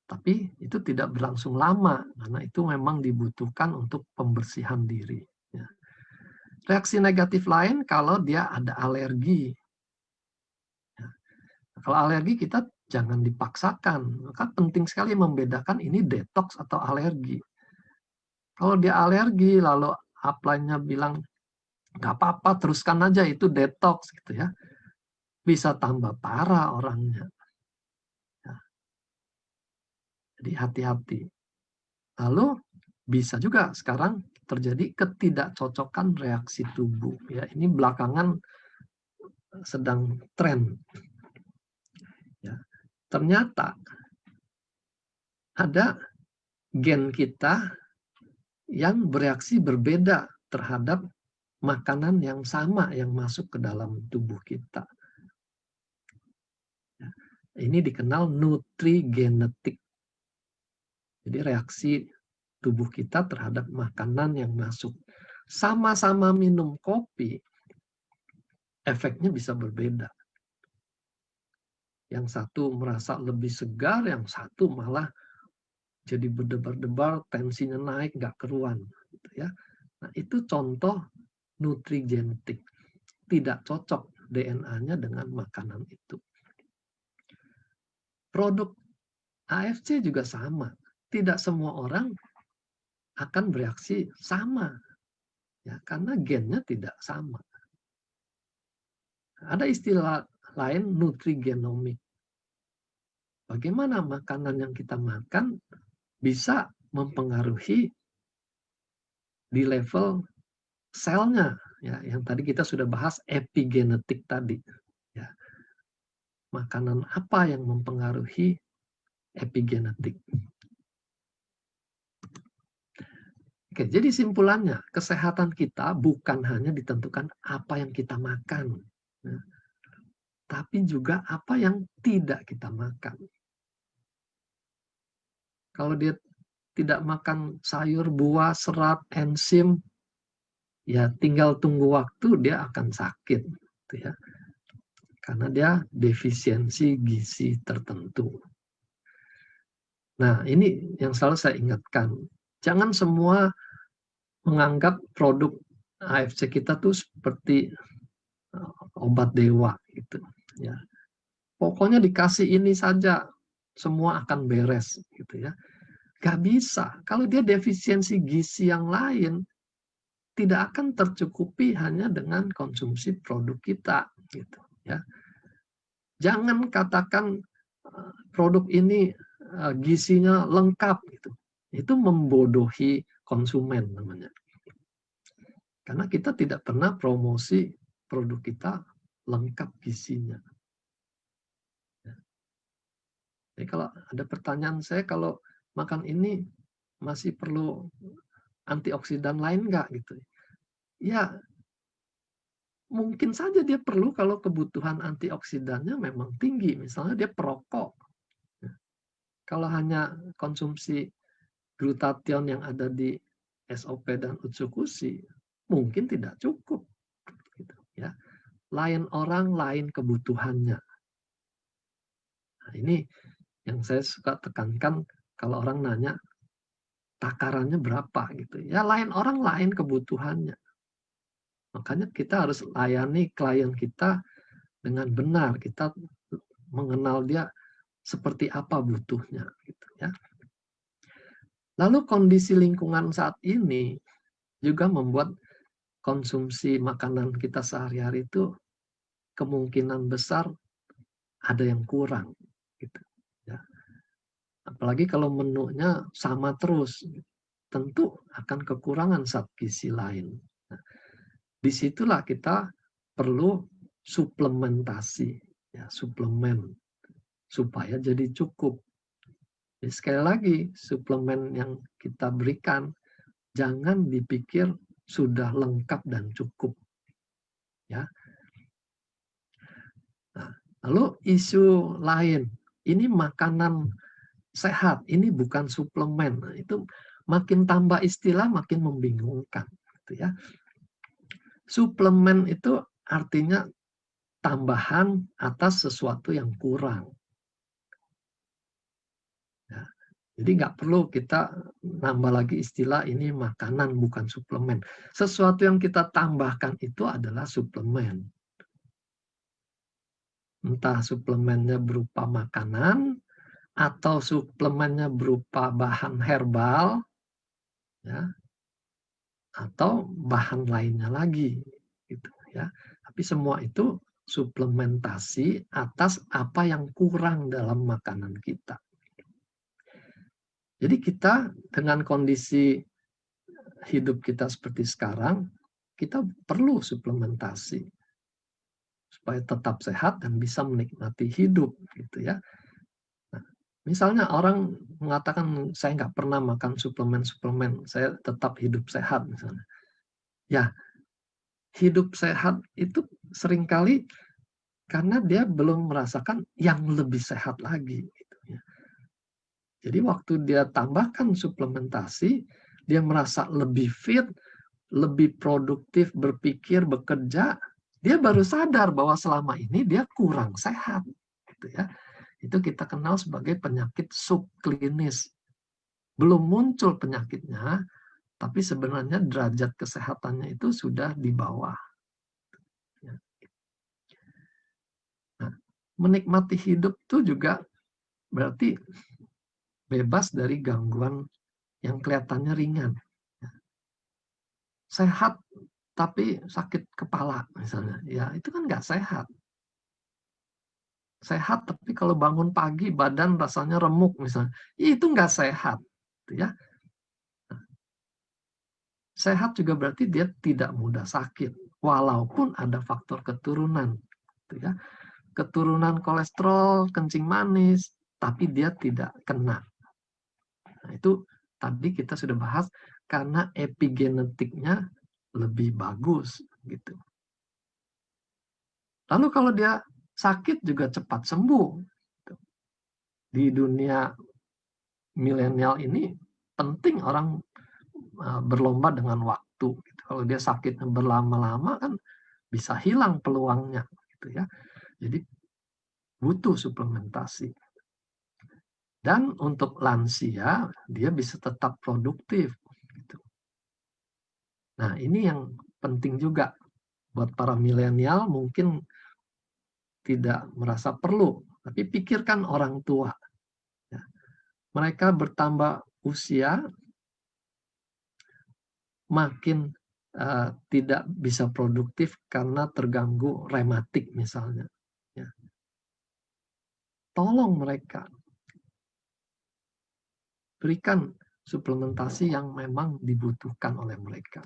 Speaker 1: Tapi itu tidak berlangsung lama, karena itu memang dibutuhkan untuk pembersihan diri. Ya. Reaksi negatif lain kalau dia ada alergi. Ya. Kalau alergi kita jangan dipaksakan. Maka penting sekali membedakan ini detox atau alergi. Kalau dia alergi, lalu apply-nya bilang, nggak apa-apa, teruskan aja, itu detox. Gitu ya. Bisa tambah parah orangnya. Jadi hati-hati. Lalu bisa juga sekarang terjadi ketidakcocokan reaksi tubuh. Ya, ini belakangan sedang tren. Ya, ternyata ada gen kita yang bereaksi berbeda terhadap makanan yang sama yang masuk ke dalam tubuh kita. Ya, Ini dikenal nutrigenetik. Jadi reaksi tubuh kita terhadap makanan yang masuk. Sama-sama minum kopi, efeknya bisa berbeda. Yang satu merasa lebih segar, yang satu malah jadi berdebar-debar, tensinya naik, nggak keruan. Gitu ya. Nah, itu contoh nutrigenetik. Tidak cocok DNA-nya dengan makanan itu. Produk AFC juga sama. Tidak semua orang akan bereaksi sama. Ya, karena gennya tidak sama. Ada istilah lain nutrigenomik. Bagaimana makanan yang kita makan bisa mempengaruhi di level selnya, ya, yang tadi kita sudah bahas epigenetik tadi. Ya. Makanan apa yang mempengaruhi epigenetik? Oke, jadi simpulannya, kesehatan kita bukan hanya ditentukan apa yang kita makan, ya, tapi juga apa yang tidak kita makan. Kalau dia tidak makan sayur, buah, serat, enzim, ya tinggal tunggu waktu dia akan sakit, gitu ya. Karena dia defisiensi gizi tertentu. Nah, ini yang selalu saya ingatkan. Jangan semua menganggap produk AFC kita tuh seperti obat dewa gitu ya. Pokoknya dikasih ini saja semua akan beres gitu ya. Gak bisa. Kalau dia defisiensi gizi yang lain tidak akan tercukupi hanya dengan konsumsi produk kita gitu ya. Jangan katakan produk ini gizinya lengkap gitu. Itu membodohi konsumen namanya. Karena kita tidak pernah promosi produk kita lengkap gizinya. Jadi kalau ada pertanyaan saya, kalau makan ini masih perlu antioksidan lain nggak gitu? Ya, mungkin saja dia perlu kalau kebutuhan antioksidannya memang tinggi. Misalnya dia perokok. Kalau hanya konsumsi glutathione yang ada di SOP dan Utsukushi, mungkin tidak cukup. Gitu, ya. Lain orang, lain kebutuhannya. Nah, ini yang saya suka tekankan kalau orang nanya takarannya berapa gitu. Ya lain orang, lain kebutuhannya. Makanya kita harus layani klien kita dengan benar. Kita mengenal dia seperti apa butuhnya gitu ya. Lalu kondisi lingkungan saat ini juga membuat konsumsi makanan kita sehari-hari itu kemungkinan besar ada yang kurang gitu ya. Apalagi kalau menunya sama terus, tentu akan kekurangan zat gizi lain. Nah, disitulah kita perlu suplementasi, ya, suplemen supaya jadi cukup. Jadi sekali lagi, suplemen yang kita berikan jangan dipikir sudah lengkap dan cukup, ya. Nah, lalu isu lain, ini makanan sehat, ini bukan suplemen. Nah, itu makin tambah istilah makin membingungkan, gitu ya. Suplemen itu artinya tambahan atas sesuatu yang kurang. Ya, jadi nggak perlu kita nambah lagi istilah ini makanan bukan suplemen. Sesuatu yang kita tambahkan itu adalah suplemen. Entah suplemennya berupa makanan atau suplemennya berupa bahan herbal, ya, atau bahan lainnya lagi, gitu ya. Tapi semua itu suplementasi atas apa yang kurang dalam makanan kita. Jadi kita dengan kondisi hidup kita seperti sekarang, kita perlu suplementasi supaya tetap sehat dan bisa menikmati hidup, gitu ya. Nah, misalnya orang mengatakan saya nggak pernah makan suplemen-suplemen, saya tetap hidup sehat misalnya. Ya, hidup sehat itu seringkali Karena dia belum merasakan yang lebih sehat lagi. Gitu ya. Jadi waktu dia tambahkan suplementasi, dia merasa lebih fit, lebih produktif berpikir, bekerja, dia baru sadar bahwa selama ini dia kurang sehat. Gitu ya. Itu kita kenal sebagai penyakit subklinis. Belum muncul penyakitnya, tapi sebenarnya derajat kesehatannya itu sudah di bawah. Nah, menikmati hidup itu juga berarti bebas dari gangguan yang kelihatannya ringan. Sehat tapi sakit kepala misalnya, ya itu kan nggak sehat. Sehat tapi kalau bangun pagi badan rasanya remuk misalnya, itu nggak sehat. Ya. Sehat juga berarti dia tidak mudah sakit, walaupun ada faktor keturunan. Ya. Keturunan kolesterol, kencing manis, tapi dia tidak kena. Nah, itu tadi kita sudah bahas karena epigenetiknya lebih bagus gitu. Lalu kalau dia sakit juga cepat sembuh. Di dunia milenial ini penting orang berlomba dengan waktu. Kalau dia sakit berlama-lama kan bisa hilang peluangnya, gitu ya. Jadi butuh suplementasi. Dan untuk lansia dia bisa tetap produktif. Gitu. Nah ini yang penting juga buat para milenial mungkin tidak merasa perlu, tapi pikirkan orang tua. Ya. Mereka bertambah usia, makin tidak bisa produktif karena terganggu rematik misalnya. Ya. Tolong mereka berikan suplementasi yang memang dibutuhkan oleh mereka.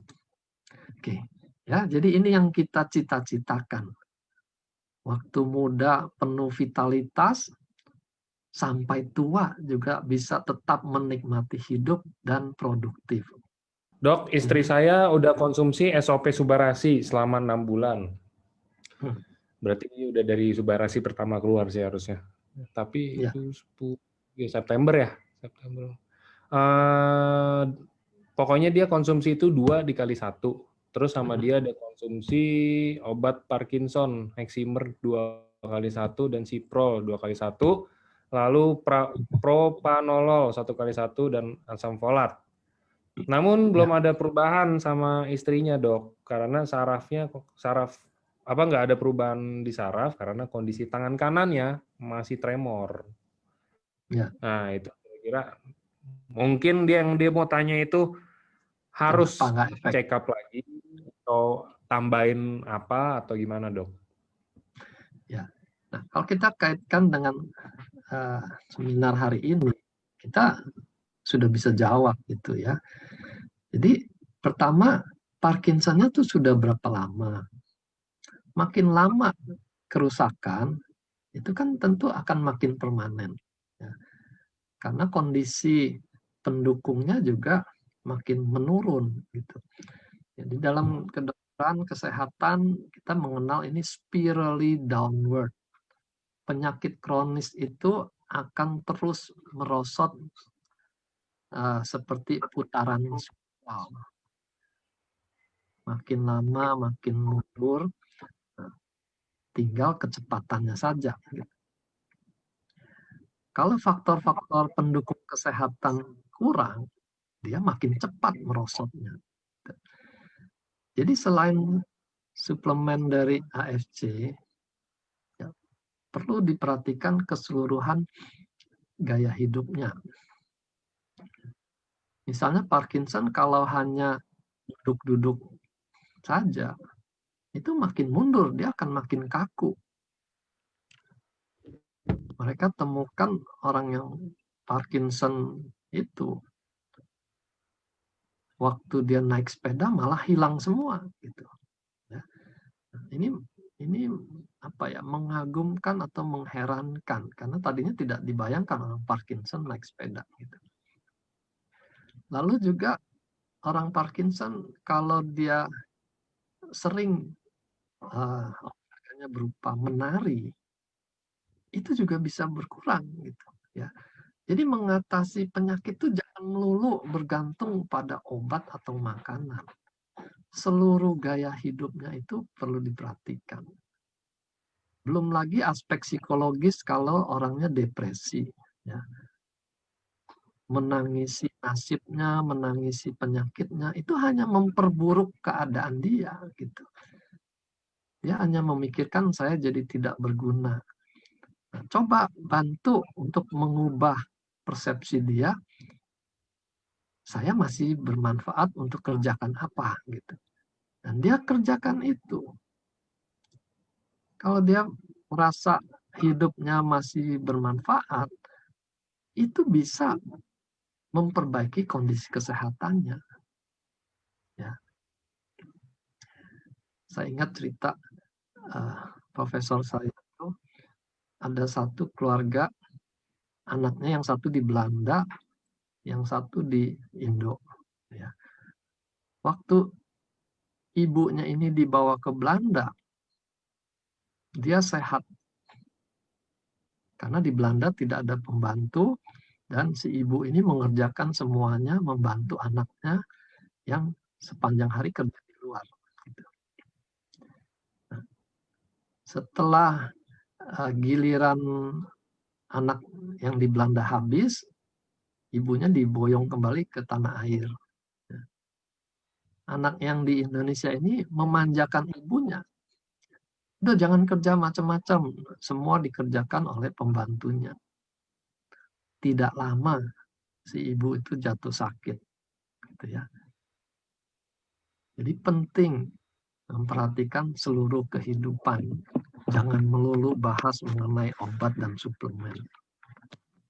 Speaker 1: Oke, ya. Jadi ini yang kita cita-citakan. Waktu muda penuh vitalitas, sampai tua juga bisa tetap menikmati hidup dan produktif.
Speaker 2: Dok, istri saya udah konsumsi SOP Subarasi selama 6 bulan. Berarti ini udah dari Subarasi pertama keluar sih harusnya. Tapi
Speaker 1: Ya.
Speaker 2: itu September ya? September. Pokoknya dia konsumsi itu 2 dikali 1. Terus sama dia ada konsumsi obat Parkinson, Heximer 2 kali 1 dan Ciprol 2 kali 1. Lalu propanolol 1 kali 1 dan asam folat. Namun belum ada perubahan sama istrinya, Dok, karena saraf nggak ada perubahan di saraf karena kondisi tangan kanannya masih tremor.
Speaker 1: Ya.
Speaker 2: Nah, itu kira-kira mungkin dia mau tanya itu harus check up lagi atau tambahin apa atau gimana, Dok?
Speaker 1: Ya. Nah, kalau kita kaitkan dengan seminar hari ini, kita sudah bisa jawab gitu ya. Jadi pertama, Parkinsonnya tuh sudah berapa lama? Makin lama kerusakan, itu kan tentu akan makin permanen. Ya. Karena kondisi pendukungnya juga makin menurun. Gitu. Jadi dalam kedokteran kesehatan kita mengenal ini spirally downward. Penyakit kronis itu akan terus merosot seperti putaran spiral. Makin lama makin mundur, tinggal kecepatannya saja. Kalau faktor-faktor pendukung kesehatan kurang, dia makin cepat merosotnya. Jadi selain suplemen dari AFC, ya, perlu diperhatikan keseluruhan gaya hidupnya. Misalnya Parkinson kalau hanya duduk-duduk saja, itu makin mundur, dia akan makin kaku. Mereka temukan orang yang Parkinson itu, waktu dia naik sepeda malah hilang semua. Gitu. Ya. Ini apa ya, mengagumkan atau mengherankan karena tadinya tidak dibayangkan orang Parkinson naik sepeda. Gitu. Lalu juga orang Parkinson kalau dia sering misalnya berupa menari, itu juga bisa berkurang gitu ya. Jadi mengatasi penyakit itu jangan melulu bergantung pada obat atau makanan. Seluruh gaya hidupnya itu perlu diperhatikan. Belum lagi aspek psikologis kalau orangnya depresi ya. Menangisi nasibnya, menangisi penyakitnya, itu hanya memperburuk keadaan dia gitu. Dia hanya memikirkan saya jadi tidak berguna. Nah, coba bantu untuk mengubah persepsi dia, saya masih bermanfaat untuk kerjakan apa gitu. Dan dia kerjakan itu. Kalau dia merasa hidupnya masih bermanfaat, itu bisa memperbaiki kondisi kesehatannya. Ya. Saya ingat cerita profesor saya itu, ada satu keluarga, anaknya yang satu di Belanda, yang satu di Indo. Ya. Waktu ibunya ini dibawa ke Belanda, dia sehat. Karena di Belanda tidak ada pembantu, dan si ibu ini mengerjakan semuanya, membantu anaknya yang sepanjang hari kerja di luar. Gitu. Nah, setelah giliran anak yang di Belanda habis, ibunya diboyong kembali ke tanah air. Anak yang di Indonesia ini memanjakan ibunya. Udah jangan kerja macam-macam, semua dikerjakan oleh pembantunya. Tidak lama si ibu itu jatuh sakit, gitu ya. Jadi penting memperhatikan seluruh kehidupan, jangan melulu bahas mengenai obat dan suplemen.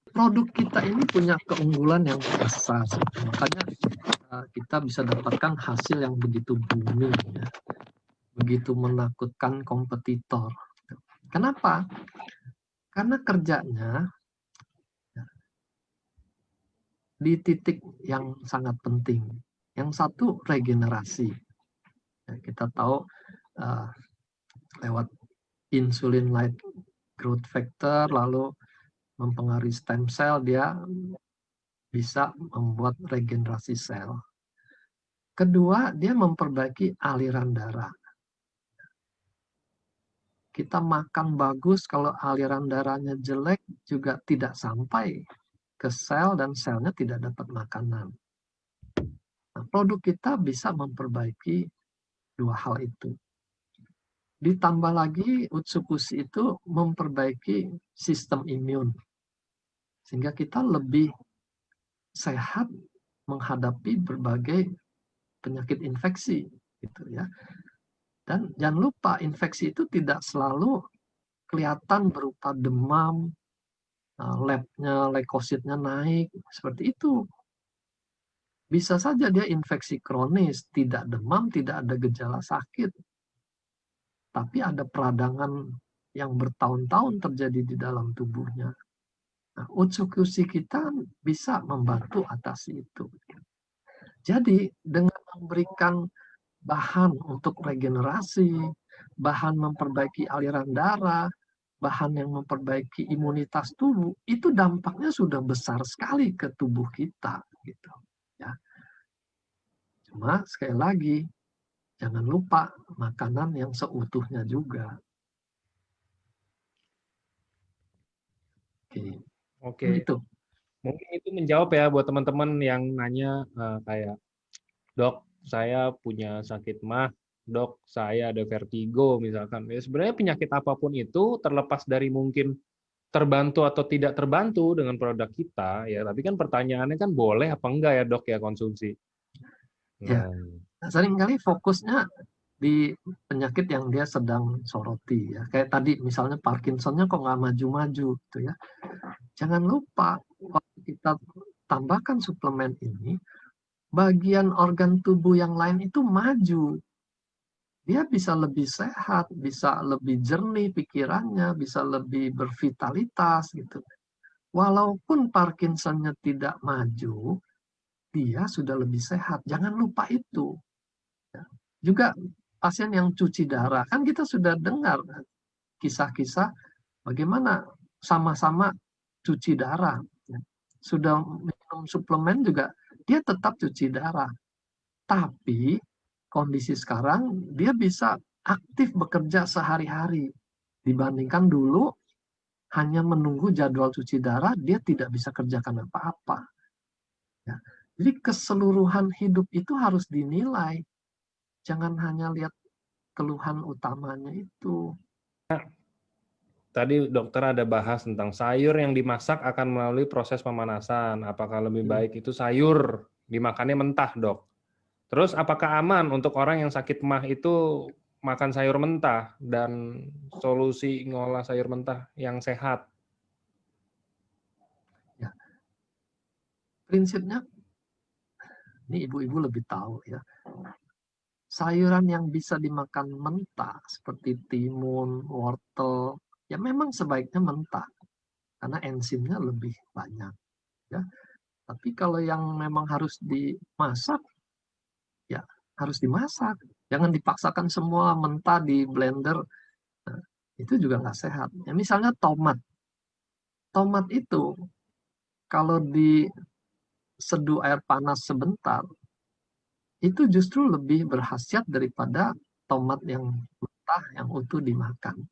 Speaker 1: Produk kita ini punya keunggulan yang besar, makanya kita bisa dapatkan hasil yang begitu booming, ya. Begitu menakutkan kompetitor. Kenapa? Karena kerjanya di titik yang sangat penting. Yang satu, regenerasi. Ya, kita tahu lewat insulin-like growth factor, lalu mempengaruhi stem cell, dia bisa membuat regenerasi sel. Kedua, dia memperbaiki aliran darah. Kita makan bagus, kalau aliran darahnya jelek juga tidak sampai ke sel dan selnya tidak dapat makanan. Nah, produk kita bisa memperbaiki dua hal itu. Ditambah lagi Utsukushi itu memperbaiki sistem imun. Sehingga kita lebih sehat menghadapi berbagai penyakit infeksi gitu ya. Dan jangan lupa infeksi itu tidak selalu kelihatan berupa demam, labnya, leukositnya naik, seperti itu. Bisa saja dia infeksi kronis, tidak demam, tidak ada gejala sakit. Tapi ada peradangan yang bertahun-tahun terjadi di dalam tubuhnya. Nah, Utsukushi kita bisa membantu atasi itu. Jadi dengan memberikan bahan untuk regenerasi, bahan memperbaiki aliran darah, bahan yang memperbaiki imunitas tubuh, itu dampaknya sudah besar sekali ke tubuh kita. Gitu. Ya. Cuma sekali lagi, jangan lupa makanan yang seutuhnya juga.
Speaker 2: Oke.
Speaker 1: Gitu.
Speaker 2: Mungkin itu menjawab ya buat teman-teman yang nanya kayak, dok, saya punya sakit mah, dok, saya ada vertigo misalkan. Ya, sebenarnya penyakit apapun itu terlepas dari mungkin terbantu atau tidak terbantu dengan produk kita, ya. Tapi kan pertanyaannya kan boleh apa enggak ya dok ya konsumsi.
Speaker 1: Ya, seringkali fokusnya di penyakit yang dia sedang soroti ya. Kayak tadi misalnya Parkinsonnya kok nggak maju-maju gitu ya. Jangan lupa waktu kita tambahkan suplemen ini, bagian organ tubuh yang lain itu maju. Dia bisa lebih sehat, bisa lebih jernih pikirannya, bisa lebih bervitalitas gitu. Walaupun Parkinsonnya tidak maju, dia sudah lebih sehat. Jangan lupa itu. Juga pasien yang cuci darah, kan kita sudah dengar kisah-kisah bagaimana sama-sama cuci darah. Ya. Sudah minum suplemen juga, dia tetap cuci darah. Tapi kondisi sekarang, dia bisa aktif bekerja sehari-hari. Dibandingkan dulu, hanya menunggu jadwal cuci darah, dia tidak bisa kerjakan apa-apa. Ya. Jadi keseluruhan hidup itu harus dinilai. Jangan hanya lihat keluhan utamanya itu.
Speaker 2: Tadi dokter ada bahas tentang sayur yang dimasak akan melalui proses pemanasan. Apakah lebih baik itu sayur dimakannya mentah, Dok? Terus apakah aman untuk orang yang sakit MAH itu makan sayur mentah dan solusi ngolah sayur mentah yang sehat?
Speaker 1: Ya. Prinsipnya, ini ibu-ibu lebih tahu ya. Sayuran yang bisa dimakan mentah seperti timun, wortel, ya memang sebaiknya mentah karena enzimnya lebih banyak. Ya. Tapi kalau yang memang harus dimasak, ya harus dimasak. Jangan dipaksakan semua mentah di blender. Nah, itu juga nggak sehat. Ya, misalnya tomat. Tomat itu kalau diseduh air panas sebentar, itu justru lebih berkhasiat daripada tomat yang mentah, yang utuh dimakan.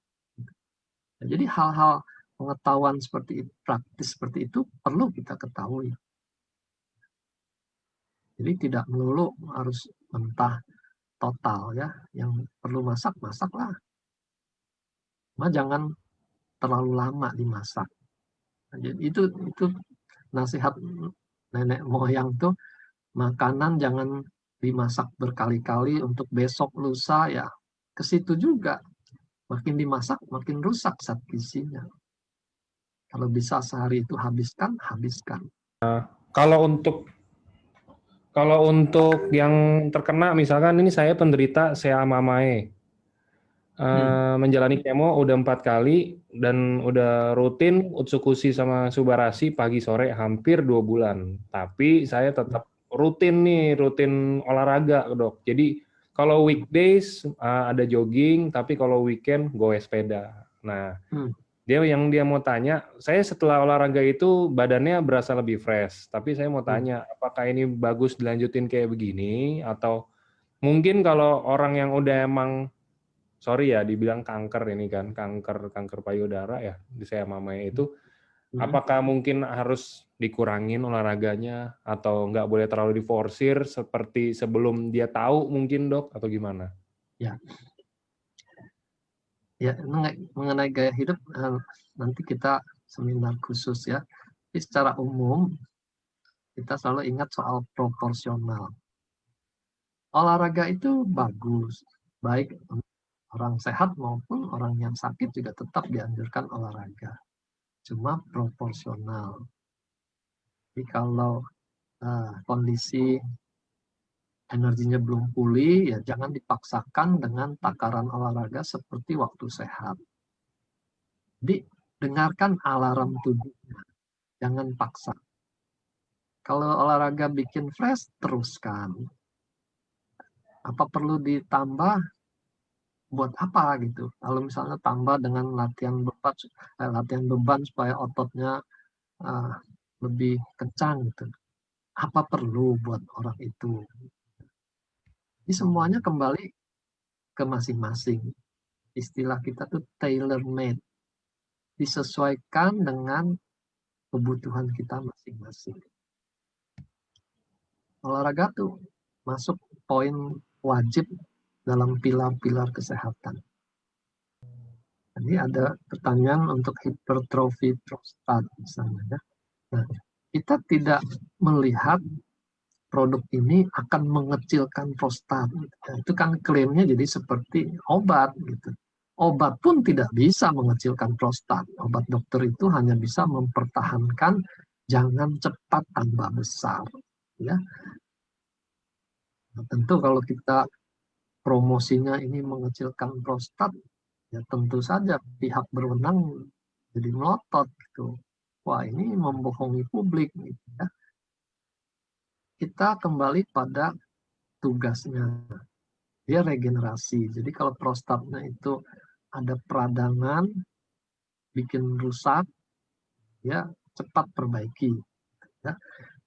Speaker 1: Nah, jadi hal-hal pengetahuan seperti itu, praktis seperti itu perlu kita ketahui. Jadi tidak melulu harus mentah total ya. Yang perlu masak, masaklah. Cuma jangan terlalu lama dimasak. Nah, jadi itu nasihat nenek moyang tuh, makanan jangan dimasak berkali-kali untuk besok lusa ya. Ke situ juga. Makin dimasak, makin rusak zat gizinya. Kalau bisa sehari itu habiskan, habiskan.
Speaker 2: Kalau untuk yang terkena, misalkan ini saya penderita CA-MAMAE, menjalani kemo udah 4 kali dan udah rutin Utsukushi sama Subarasi pagi sore hampir 2 bulan. Tapi saya tetap rutin olahraga, Dok. Jadi kalau weekdays ada jogging, tapi kalau weekend goes sepeda. Nah, dia mau tanya, saya setelah olahraga itu badannya berasa lebih fresh, tapi saya mau tanya, apakah ini bagus dilanjutin kayak begini, atau mungkin kalau orang yang udah emang, sorry ya, dibilang kanker ini kan, kanker payudara ya, di saya mamanya itu, apakah mungkin harus dikurangin olahraganya, atau nggak boleh terlalu diforsir seperti sebelum dia tahu mungkin, Dok, atau gimana?
Speaker 1: Ya, mengenai gaya hidup nanti kita seminar khusus ya. Tapi secara umum kita selalu ingat soal proporsional. Olahraga itu bagus, baik orang sehat maupun orang yang sakit juga tetap dianjurkan olahraga. Cuma proporsional. Jadi kalau kondisi energinya belum pulih, ya jangan dipaksakan dengan takaran olahraga seperti waktu sehat. Jadi dengarkan alarm tubuhnya, jangan paksa. Kalau olahraga bikin fresh, teruskan. Apa perlu ditambah? Buat apa gitu? Kalau misalnya tambah dengan latihan beban supaya ototnya lebih kencang gitu. Apa perlu buat orang itu? Ini semuanya kembali ke masing-masing. Istilah kita tuh tailor-made. Disesuaikan dengan kebutuhan kita masing-masing. Olahraga tuh masuk poin wajib dalam pilar-pilar kesehatan. Ini ada pertanyaan untuk hipertrofi prostat misalnya. Nah, kita tidak melihat produk ini akan mengecilkan prostat. Nah, itu kan klaimnya jadi seperti obat gitu. Obat pun tidak bisa mengecilkan prostat. Obat dokter itu hanya bisa mempertahankan jangan cepat tambah besar. Ya. Nah, tentu kalau kita promosinya ini mengecilkan prostat, ya tentu saja pihak berwenang jadi melotot gitu. Wah, ini membohongi publik gitu ya. Kita kembali pada tugasnya. Dia regenerasi. Jadi kalau prostatnya itu ada peradangan, bikin rusak, ya cepat perbaiki. Ya.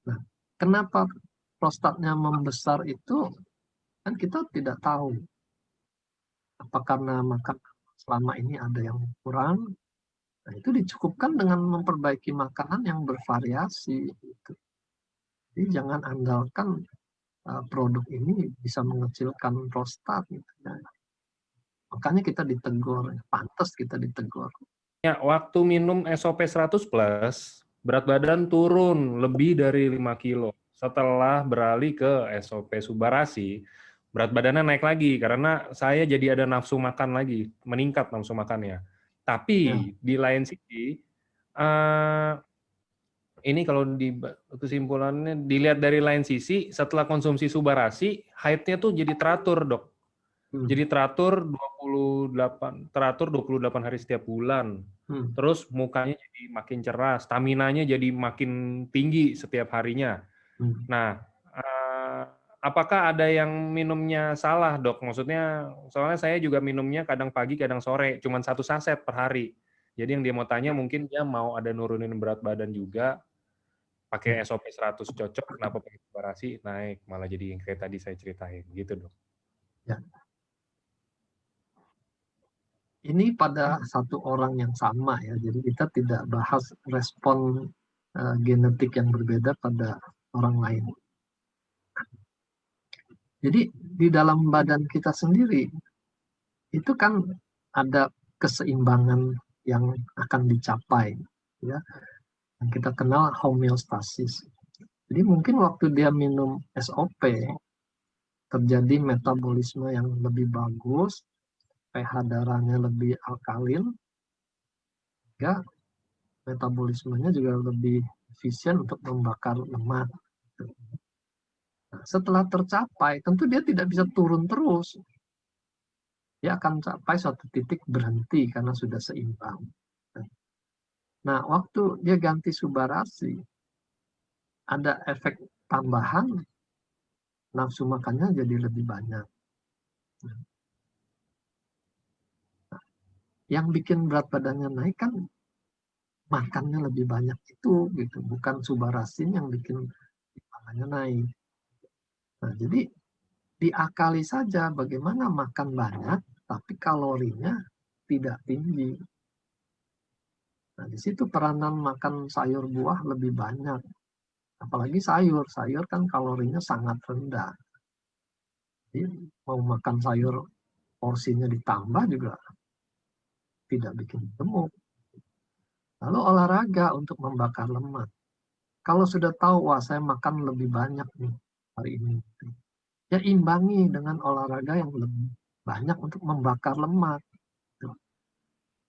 Speaker 1: Nah, kenapa prostatnya membesar itu kan kita tidak tahu. Apa karena makan selama ini ada yang kurang? Nah, itu dicukupkan dengan memperbaiki makanan yang bervariasi. Gitu. Jadi jangan andalkan produk ini bisa mengecilkan prostat. Gitu. Nah, makanya kita ditegur, pantas kita ditegur.
Speaker 2: Ya, waktu minum SOP 100 plus, berat badan turun lebih dari 5 kilo. Setelah beralih ke SOP Subarasi, berat badannya naik lagi karena saya jadi ada nafsu makan lagi, meningkat nafsu makannya. Tapi
Speaker 1: Ya.
Speaker 2: di lain sisi, ini kalau di kesimpulannya dilihat dari lain sisi, setelah konsumsi Subarasi, haidnya tuh jadi teratur, Dok. Jadi teratur 28 hari setiap bulan. Terus mukanya jadi makin cerah, staminanya jadi makin tinggi setiap harinya. Nah, apakah ada yang minumnya salah, Dok? Maksudnya, soalnya saya juga minumnya kadang pagi, kadang sore, cuma 1 saset per hari. Jadi yang dia mau tanya mungkin dia mau ada nurunin berat badan juga, pakai SOP 100 cocok, kenapa pakai Subarasi naik, malah jadi yang kayak tadi saya ceritain, gitu, Dok.
Speaker 1: Ya. Ini pada satu orang yang sama ya, jadi kita tidak bahas respon genetik yang berbeda pada orang lain. Jadi di dalam badan kita sendiri itu kan ada keseimbangan yang akan dicapai, ya, yang kita kenal homeostasis. Jadi mungkin waktu dia minum SOP terjadi metabolisme yang lebih bagus, pH darahnya lebih alkalin, ya metabolismenya juga lebih efisien untuk membakar lemak. Nah, setelah tercapai, tentu dia tidak bisa turun terus. Dia akan capai suatu titik berhenti karena sudah seimbang. Nah, waktu dia ganti Subarasi, ada efek tambahan, nafsu makannya jadi lebih banyak. Nah, yang bikin berat badannya naik kan makannya lebih banyak itu, gitu. Bukan Subarasi yang bikin timbangannya naik. Nah, jadi diakali saja bagaimana makan banyak, tapi kalorinya tidak tinggi. Nah, di situ peranan makan sayur buah lebih banyak. Apalagi sayur, sayur kan kalorinya sangat rendah. Jadi mau makan sayur porsinya ditambah juga tidak bikin gemuk. Lalu olahraga untuk membakar lemak. Kalau sudah tahu, wah saya makan lebih banyak nih hari ini, ya imbangi dengan olahraga yang lebih banyak untuk membakar lemak.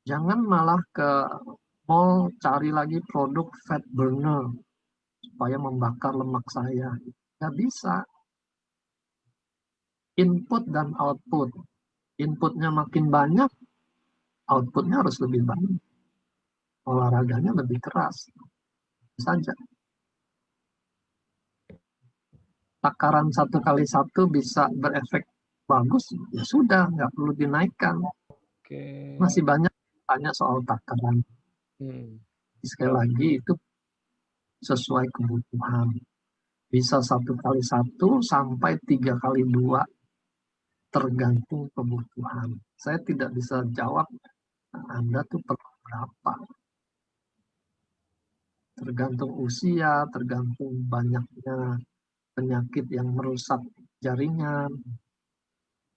Speaker 1: Jangan malah ke mall cari lagi produk fat burner supaya membakar lemak saya. Nggak bisa. Input dan output. Inputnya makin banyak, outputnya harus lebih banyak. Olahraganya lebih keras. Itu saja. Takaran 1x1 bisa berefek bagus, ya sudah, nggak perlu dinaikkan. Masih banyak tanya soal takaran. Sekali lagi itu sesuai kebutuhan. Bisa 1x1 sampai 3x2 tergantung kebutuhan. Saya tidak bisa jawab Anda tuh perlu berapa. Tergantung usia, tergantung banyaknya penyakit yang merusak jaringan.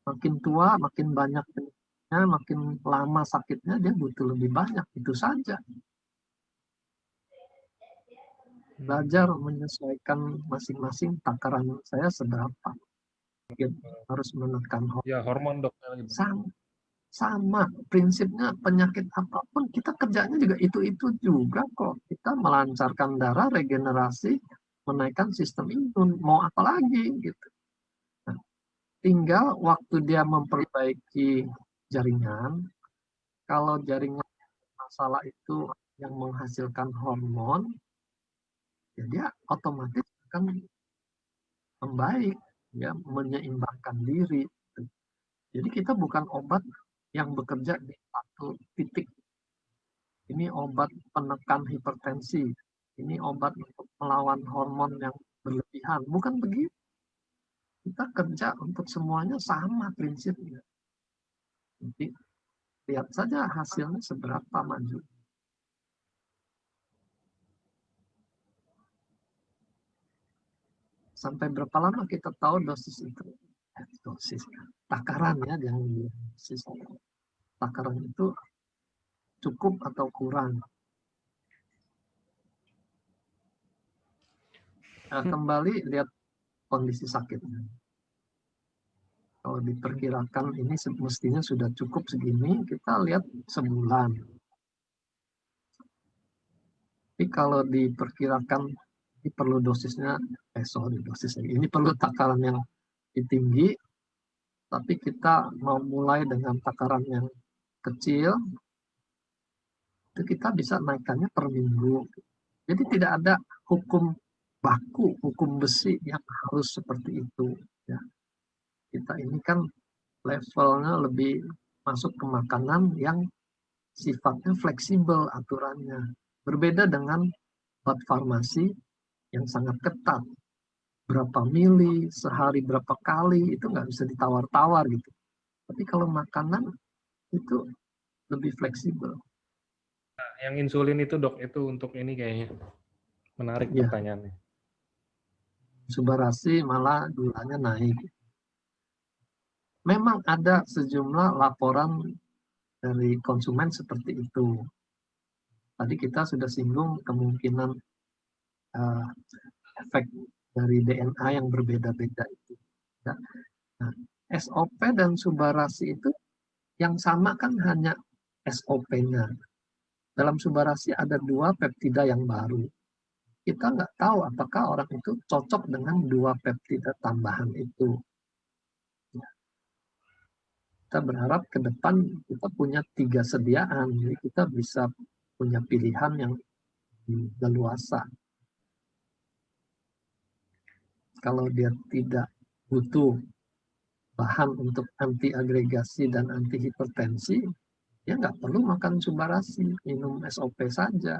Speaker 1: Makin tua, makin banyak penyakitnya, makin lama sakitnya, dia butuh lebih banyak. Itu saja. Belajar menyesuaikan masing-masing takaran saya seberapa. Harus menekan hormon.
Speaker 2: Ya, hormon, Dok.
Speaker 1: Sama prinsipnya penyakit apapun kita kerjanya juga itu juga kok. Kita melancarkan darah, regenerasi, menaikkan sistem imun, mau apa lagi gitu. Nah, tinggal waktu dia memperbaiki jaringan, kalau jaringan masalah itu yang menghasilkan hormon, ya dia otomatis akan membaik, ya menyeimbangkan diri. Jadi kita bukan obat yang bekerja di satu titik. Ini obat penekan hipertensi, ini obat untuk melawan hormon yang berlebihan. Bukan begitu. Kita kerja untuk semuanya sama prinsipnya. Jadi lihat saja hasilnya seberapa maju. Sampai berapa lama kita tahu dosis itu? Dosis, takaran ya, jangan dosis. Takaran itu cukup atau kurang. Kembali lihat kondisi sakitnya. Kalau diperkirakan ini mestinya sudah cukup segini, kita lihat sebulan. Tapi kalau diperkirakan ini perlu dosisnya, ini perlu takaran yang tinggi, tapi kita mau mulai dengan takaran yang kecil, itu kita bisa naikkannya per minggu. Jadi tidak ada hukum baku, hukum besi yang harus seperti itu. Ya. Kita ini kan levelnya lebih masuk ke makanan yang sifatnya fleksibel aturannya. Berbeda dengan obat farmasi yang sangat ketat. Berapa mili, sehari berapa kali, itu nggak bisa ditawar-tawar gitu. Tapi kalau makanan itu lebih fleksibel.
Speaker 2: Nah, yang insulin itu dok, itu untuk ini kayaknya menarik
Speaker 1: Ya.
Speaker 2: pertanyaannya.
Speaker 1: Subarasi malah gulanya naik. Memang ada sejumlah laporan dari konsumen seperti itu. Tadi kita sudah singgung kemungkinan efek dari DNA yang berbeda-beda itu. Ya. Nah, SOP dan Subarasi itu yang sama kan hanya SOP-nya. Dalam Subarasi ada 2 peptida yang baru. Kita nggak tahu apakah orang itu cocok dengan 2 peptida tambahan itu. Kita berharap ke depan kita punya 3 sediaan, jadi kita bisa punya pilihan yang leluasa. Kalau dia tidak butuh bahan untuk anti agregasi dan anti hipertensi, ya nggak perlu makan Subarasi, minum SOP saja.